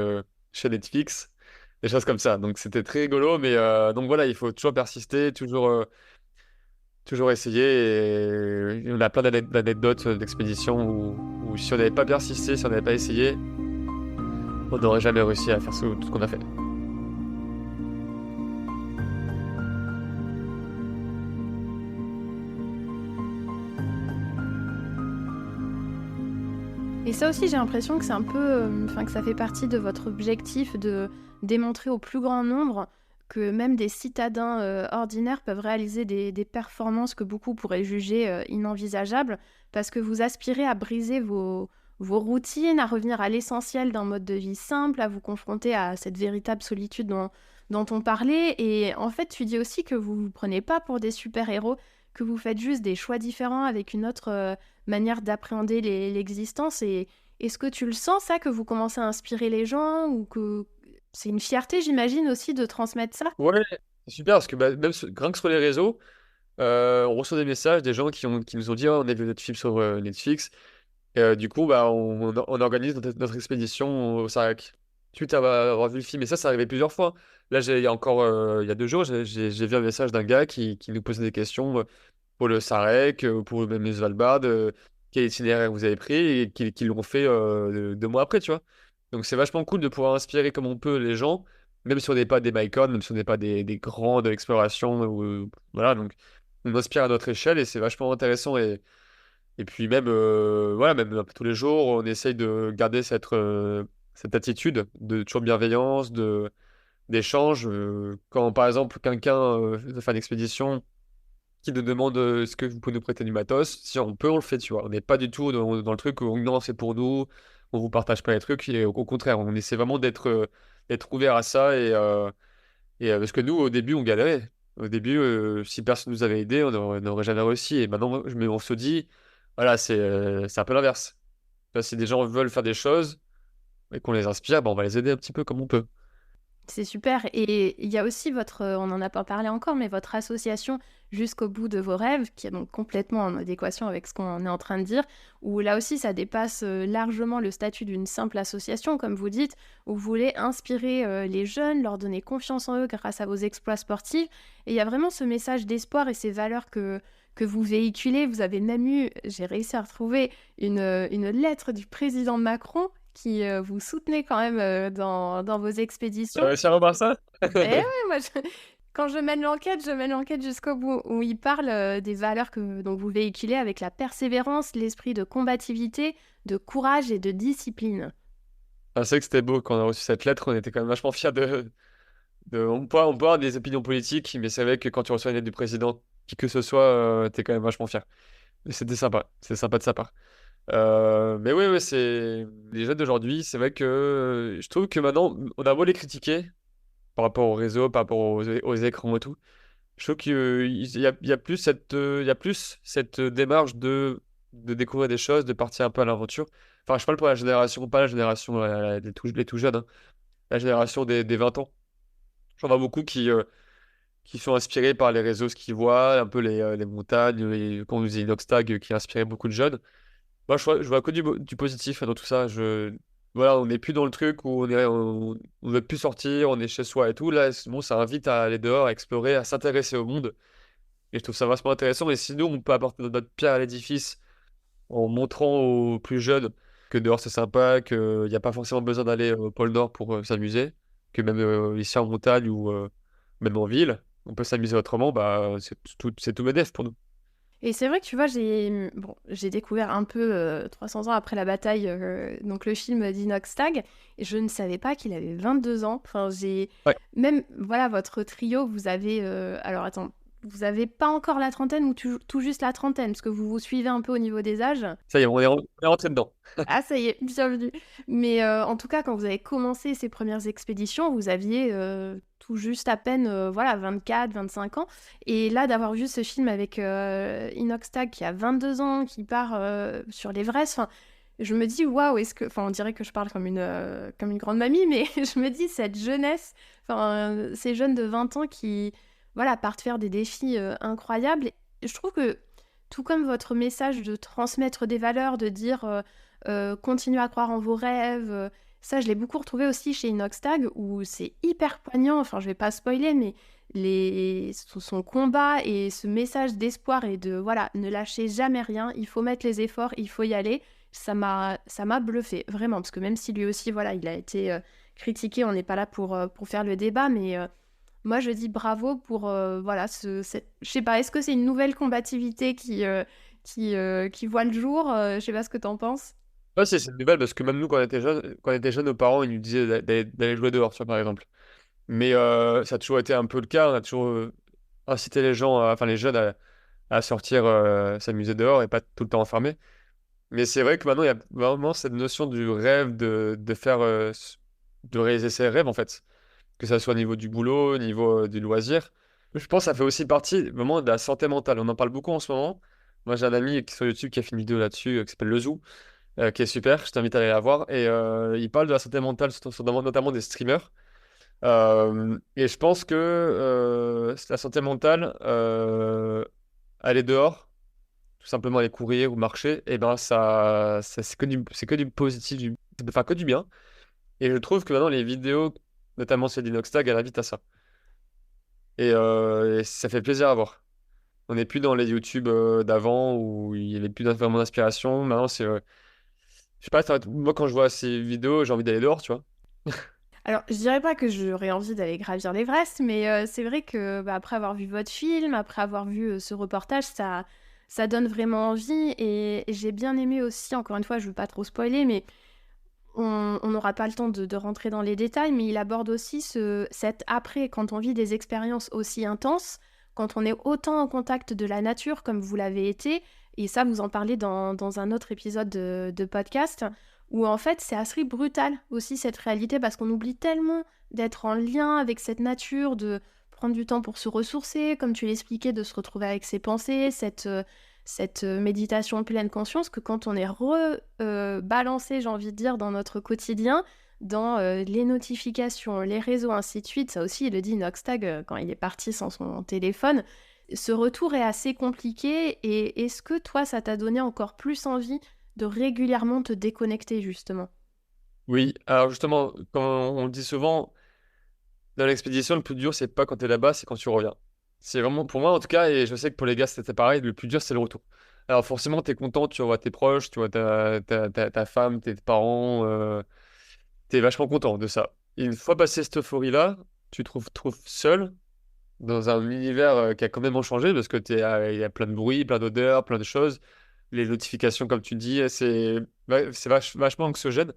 chez Netflix. Des choses comme ça. Donc c'était très rigolo. Mais donc voilà, il faut toujours persister, toujours essayer. Et on a plein d'anecdotes d'expédition où si on n'avait pas persisté, si on n'avait pas essayé, on n'aurait jamais réussi à faire tout ce qu'on a fait. Et ça aussi, j'ai l'impression que c'est un peu, enfin que ça fait partie de votre objectif de démontrer au plus grand nombre que même des citadins ordinaires peuvent réaliser des performances que beaucoup pourraient juger inenvisageables, parce que vous aspirez à briser vos routines, à revenir à l'essentiel d'un mode de vie simple, à vous confronter à cette véritable solitude dont on parlait. Et en fait, tu dis aussi que vous ne vous prenez pas pour des super-héros, que vous faites juste des choix différents avec une autre manière d'appréhender l'existence. Et est-ce que tu le sens, ça, que vous commencez à inspirer les gens, ou que c'est une fierté, j'imagine, aussi de transmettre ça? Ouais, c'est super parce que bah, même rien que sur les réseaux, on reçoit des messages des gens qui nous ont dit: oh, on a vu notre film sur Netflix. Et du coup, bah, on organise notre expédition au Sahara. Suite à avoir vu le film, et ça arrivé plusieurs fois. Là, il y a 2 jours, j'ai vu un message d'un gars qui nous posait des questions pour le Sarek, pour même le Svalbard, quel itinéraire vous avez pris, et qui l'ont fait 2 mois après, tu vois. Donc c'est vachement cool de pouvoir inspirer comme on peut les gens, même si on n'est pas des Mycon, même si on n'est pas des grands de l'exploration, voilà, donc on inspire à notre échelle, et c'est vachement intéressant. Et puis même, voilà, même un peu tous les jours, on essaye de garder cette attitude de toujours bienveillance, d'échange. Quand par exemple quelqu'un veut faire une expédition, qui nous demande est-ce que vous pouvez nous prêter du matos, si on peut, on le fait, tu vois. On n'est pas du tout dans le truc où non, c'est pour nous, on vous partage pas les trucs, et au contraire, on essaie vraiment d'être ouvert à ça, parce que nous, au début, on galérait. Au début, si personne nous avait aidé, on n'aurait jamais réussi. Et maintenant, on se dit, voilà, c'est un peu l'inverse. Là, si des gens veulent faire des choses et qu'on les inspire, ben, on va les aider un petit peu comme on peut. C'est super. Et il y a aussi votre, on n'en a pas parlé encore, mais votre association Jusqu'au bout de vos rêves, qui est donc complètement en adéquation avec ce qu'on est en train de dire, où là aussi ça dépasse largement le statut d'une simple association, comme vous dites, où vous voulez inspirer les jeunes, leur donner confiance en eux grâce à vos exploits sportifs. Et il y a vraiment ce message d'espoir et ces valeurs que vous véhiculez. Vous avez même eu, j'ai réussi à retrouver une lettre du président Macron qui vous soutenait quand même dans vos expéditions. Ça remarque ça? Et ouais, moi, quand je mène l'enquête jusqu'au bout, où il parle des valeurs que donc, vous véhiculez avec la persévérance, l'esprit de combativité, de courage et de discipline. Ah, c'est vrai que c'était beau quand on a reçu cette lettre, on était quand même vachement fiers on peut avoir des opinions politiques, mais c'est vrai que quand tu reçois une lettre du président, qui que ce soit, t'es quand même vachement fier. Et c'était sympa, c'est sympa de sa part. Mais oui, ouais, c'est les jeunes d'aujourd'hui, c'est vrai que je trouve que maintenant, on a beau les critiquer par rapport au réseau, par rapport aux écrans et tout. Je trouve qu'il y a plus cette démarche de découvrir des choses, de partir un peu à l'aventure. Enfin, je parle pour la génération, pas la génération les tout jeunes, hein, la génération des 20 ans. J'en vois beaucoup qui sont inspirés par les réseaux, ce qu'ils voient, un peu les montagnes, quand on nous dit Inoxtag, qui a inspiré beaucoup de jeunes. Moi, je vois que du positif dans tout ça. Voilà, on n'est plus dans le truc où on ne veut plus sortir, on est chez soi et tout. Là, bon, ça invite à aller dehors, à explorer, à s'intéresser au monde. Et je trouve ça vachement intéressant. Et si nous, on peut apporter notre pierre à l'édifice en montrant aux plus jeunes que dehors c'est sympa, qu'il n'y a pas forcément besoin d'aller au pôle Nord pour s'amuser, que même ici en montagne ou même en ville, on peut s'amuser autrement, bah, c'est tout bénef pour nous. Et c'est vrai que tu vois, j'ai découvert un peu 300 ans après la bataille, donc le film d'Inox Tag, et je ne savais pas qu'il avait 22 ans. Enfin, Ouais. même, voilà, votre trio, vous avez, alors attends, vous avez pas encore la trentaine ou tout juste la trentaine, parce que vous vous suivez un peu au niveau des âges. Ça y est, on est rentré dedans. Ah ça y est, bienvenue. Mais en tout cas, quand vous avez commencé ces premières expéditions, vous aviez tout juste à peine voilà, 24, 25 ans. Et là, d'avoir vu ce film avec Inox Tag qui a 22 ans, qui part sur l'Everest, enfin, je me dis, waouh, est-ce que... Enfin, on dirait que je parle comme une grande mamie, mais je me dis, cette jeunesse, enfin, ces jeunes de 20 ans qui, voilà, partent faire des défis incroyables. Et je trouve que, tout comme votre message de transmettre des valeurs, de dire continuez à croire en vos rêves, ça, je l'ai beaucoup retrouvé aussi chez Inoxtag, où c'est hyper poignant, enfin, je vais pas spoiler, mais son combat et ce message d'espoir et de, voilà, ne lâchez jamais rien, il faut mettre les efforts, il faut y aller, ça m'a bluffé, vraiment, parce que même si lui aussi, voilà, il a été critiqué, on n'est pas là pour faire le débat, mais moi, je dis bravo pour, voilà, je sais pas, est-ce que c'est une nouvelle combativité qui voit le jour? Je sais pas ce que t'en penses. Ouais, c'est une nouvelle parce que même nous, quand on était jeunes, nos parents, ils nous disaient d'aller jouer dehors, tu vois, par exemple. Mais ça a toujours été un peu le cas. On a toujours incité les gens, enfin les jeunes, à sortir s'amuser dehors et pas tout le temps enfermés. Mais c'est vrai que maintenant, il y a vraiment cette notion du rêve, de faire, de réaliser ses rêves, en fait. Que ça soit au niveau du boulot, au niveau du loisir. Je pense que ça fait aussi partie vraiment de la santé mentale. On en parle beaucoup en ce moment. Moi, j'ai un ami sur YouTube qui a fait une vidéo là-dessus qui s'appelle Le Zoo, qui est super. Je t'invite à aller la voir. Et il parle de la santé mentale, notamment des streamers. Et je pense que la santé mentale, aller dehors, tout simplement aller courir ou marcher, et ben c'est que du positif, enfin que du bien. Et je trouve que maintenant les vidéos, notamment celle d'Inoxtag, elles invitent à ça. Et ça fait plaisir à voir. On n'est plus dans les YouTube d'avant où il n'y avait plus vraiment d'inspiration. Maintenant, je sais pas, moi quand je vois ces vidéos, j'ai envie d'aller dehors, tu vois. Alors, je dirais pas que j'aurais envie d'aller gravir l'Everest, mais c'est vrai que bah, après avoir vu votre film, après avoir vu ce reportage, ça donne vraiment envie. Et j'ai bien aimé aussi, encore une fois, je veux pas trop spoiler, mais on n'aura pas le temps de rentrer dans les détails, mais il aborde aussi cet après, quand on vit des expériences aussi intenses, quand on est autant en contact de la nature comme vous l'avez été, et ça vous en parlez dans un autre épisode de podcast, où en fait c'est assez brutal aussi cette réalité, parce qu'on oublie tellement d'être en lien avec cette nature, de prendre du temps pour se ressourcer, comme tu l'expliquais, de se retrouver avec ses pensées, cette méditation pleine conscience, que quand on est rebalancé, j'ai envie de dire, dans notre quotidien, dans les notifications, les réseaux, ainsi de suite, ça aussi, il le dit Noxtag quand il est parti sans son téléphone, ce retour est assez compliqué. Et est-ce que toi, ça t'a donné encore plus envie de régulièrement te déconnecter, justement? Oui, alors justement, comme on le dit souvent, dans l'expédition, le plus dur, c'est pas quand t'es là-bas, c'est quand tu reviens. C'est vraiment, pour moi en tout cas, et je sais que pour les gars, c'était pareil, le plus dur, c'est le retour. Alors forcément, t'es content, tu revois tes proches, tu vois ta femme, tes parents, t'es vachement content de ça. Et une fois passé cette euphorie-là, tu te trouves seul dans un univers qui a quand même changé parce que il y a plein de bruit, plein d'odeurs, plein de choses. Les notifications, comme tu dis, c'est vachement anxiogène.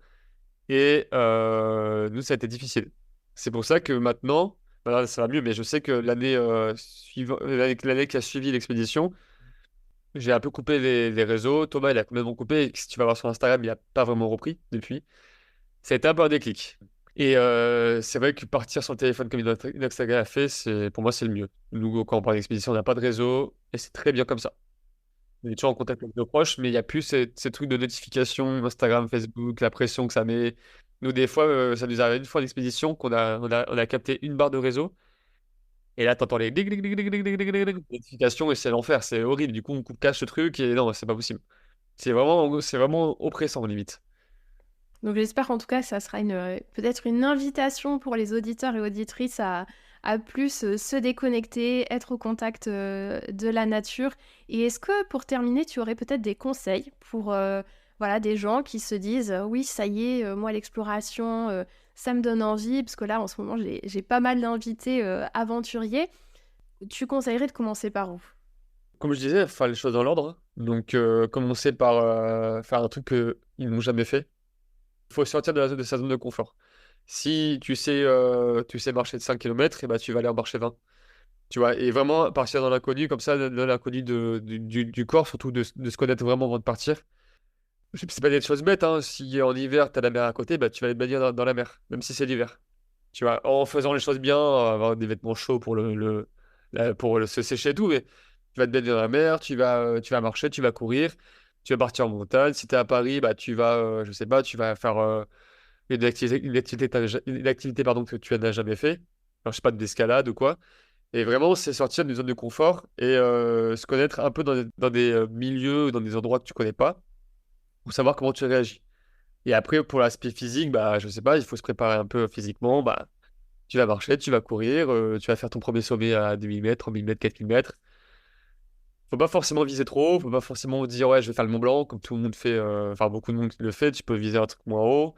Et nous, ça a été difficile. C'est pour ça que maintenant, voilà, ça va mieux, mais je sais que l'année qui a suivi l'expédition, j'ai un peu coupé les réseaux. Thomas, il a complètement coupé. Et si tu vas voir sur Instagram, il n'a pas vraiment repris depuis. Ça a été un peu un déclic. Et c'est vrai que partir sur le téléphone comme Inoxaga a fait, pour moi, c'est le mieux. Nous, quand on parle d'expédition, on n'a pas de réseau et c'est très bien comme ça. On est toujours en contact avec nos proches, mais il n'y a plus ces trucs de notification, Instagram, Facebook, la pression que ça met. Nous, des fois, ça nous arrive une fois l'expédition qu'on on a capté une barre de réseau. Et là, t'entends les notifications et c'est l'enfer, c'est horrible. Du coup, on cache ce truc et non, c'est pas possible. C'est vraiment oppressant, limite. Donc j'espère en tout cas que ça sera peut-être une invitation pour les auditeurs et auditrices à plus se déconnecter, être au contact de la nature. Et est-ce que pour terminer, tu aurais peut-être des conseils pour voilà, des gens qui se disent oui, ça y est, moi l'exploration, ça me donne envie, parce que là en ce moment j'ai pas mal d'invités aventuriers. Tu conseillerais de commencer par où? Comme je disais, faire les choses dans l'ordre. Donc, commencer par faire un truc qu'ils n'ont jamais fait. Il faut sortir de sa zone de confort. Si tu sais marcher de 5 km, et bah, tu vas aller en marcher 20. Tu vois, et vraiment partir dans l'inconnu, comme ça, dans l'inconnu du corps, surtout de se connaître vraiment avant de partir. C'est pas des choses bêtes, hein. Si en hiver, t'as la mer à côté, bah, tu vas aller te baigner dans la mer, même si c'est l'hiver. Tu vois, en faisant les choses bien, avoir des vêtements chauds pour se sécher et tout, mais tu vas te baigner dans la mer, tu vas marcher, tu vas courir, tu vas partir en montagne. Si t'es à Paris, bah, tu vas, je sais pas, tu vas faire une activité pardon, que tu n'as jamais fait. Alors, je sais pas, d'escalade ou quoi. Et vraiment, c'est sortir d'une zone de confort et se connaître un peu dans des milieux, dans des endroits que tu connais pas, pour savoir comment tu réagis. Et après, pour l'aspect physique, bah, je sais pas, il faut se préparer un peu physiquement. Bah, tu vas marcher, tu vas courir, tu vas faire ton premier sommet à 2000 mètres, 3000 mètres, 4000 mètres. Faut pas forcément viser trop, faut pas forcément dire ouais, je vais faire le Mont Blanc, comme tout le monde fait, enfin beaucoup de monde le fait. Tu peux viser un truc moins haut.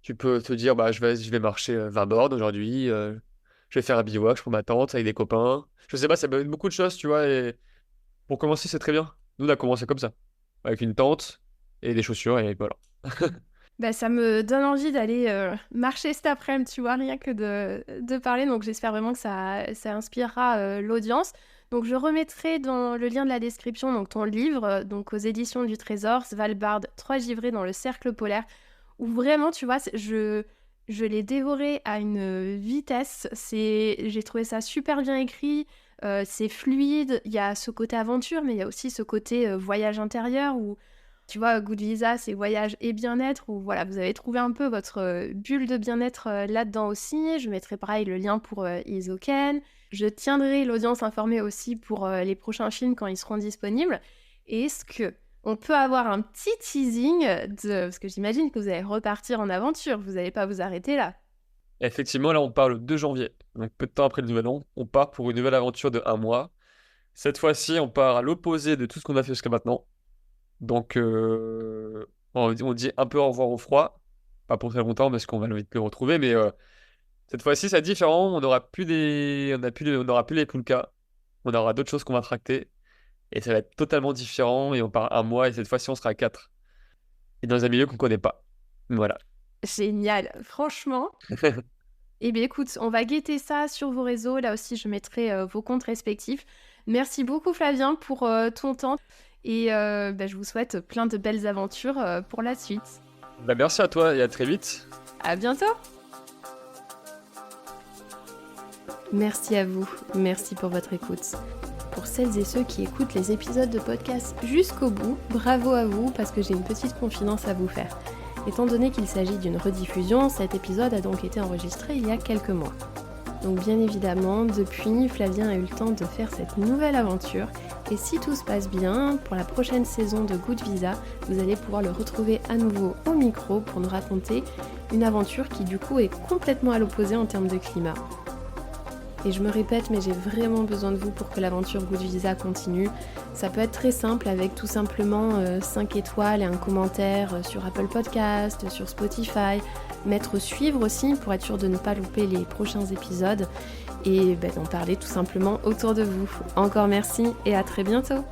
Tu peux te dire, bah, je vais marcher 20 bornes aujourd'hui, je vais faire un bivouac, je prends ma tente avec des copains. Je sais pas, ça peut être beaucoup de choses, tu vois. Et pour commencer, c'est très bien. Nous, on a commencé comme ça, avec une tente et des chaussures, et voilà. Bah, ça me donne envie d'aller marcher cet après-midi, tu vois, rien que de parler. Donc j'espère vraiment que ça inspirera l'audience. Donc je remettrai dans le lien de la description donc ton livre, donc aux éditions du Trésor, Svalbard, 3 givrés dans le cercle polaire, où vraiment, tu vois, je l'ai dévoré à une vitesse. J'ai trouvé ça super bien écrit, c'est fluide, il y a ce côté aventure, mais il y a aussi ce côté voyage intérieur où tu vois, Good Visa, c'est voyage et bien-être, où voilà, vous avez trouvé un peu votre bulle de bien-être là-dedans aussi. Je mettrai pareil le lien pour Isoken. Je tiendrai l'audience informée aussi pour les prochains films quand ils seront disponibles. Et est-ce que on peut avoir un petit teasing parce que j'imagine que vous allez repartir en aventure, vous n'allez pas vous arrêter là. Effectivement, là, on part le 2 janvier, donc peu de temps après le Nouvel An. On part pour une nouvelle aventure de un mois. Cette fois-ci, on part à l'opposé de tout ce qu'on a fait jusqu'à maintenant. Donc, on dit un peu au revoir au froid. Pas pour très longtemps parce qu'on va vite le retrouver, mais cette fois-ci, c'est différent. On n'aura plus les Pulka. On aura d'autres choses qu'on va tracter. Et ça va être totalement différent. Et on part un mois. Et cette fois-ci, on sera à 4. Et dans un milieu qu'on connaît pas. Voilà. Génial, franchement. Eh bien écoute, on va guetter ça sur vos réseaux. Là aussi, je mettrai vos comptes respectifs. Merci beaucoup Flavien pour ton temps. Et je vous souhaite plein de belles aventures pour la suite. Bah, merci à toi et à très vite. À bientôt. Merci à vous, merci pour votre écoute. Pour celles et ceux qui écoutent les épisodes de podcast jusqu'au bout, bravo à vous parce que j'ai une petite confidence à vous faire. Étant donné qu'il s'agit d'une rediffusion, cet épisode a donc été enregistré il y a quelques mois. Donc bien évidemment, depuis, Flavien a eu le temps de faire cette nouvelle aventure. Et si tout se passe bien, pour la prochaine saison de Good Visa, vous allez pouvoir le retrouver à nouveau au micro pour nous raconter une aventure qui du coup est complètement à l'opposé en termes de climat. Et je me répète, mais j'ai vraiment besoin de vous pour que l'aventure Good Visa continue. Ça peut être très simple avec tout simplement 5 étoiles et un commentaire sur Apple Podcast, sur Spotify. Mettre suivre aussi pour être sûr de ne pas louper les prochains épisodes. Et d'en parler tout simplement autour de vous. Encore merci et à très bientôt.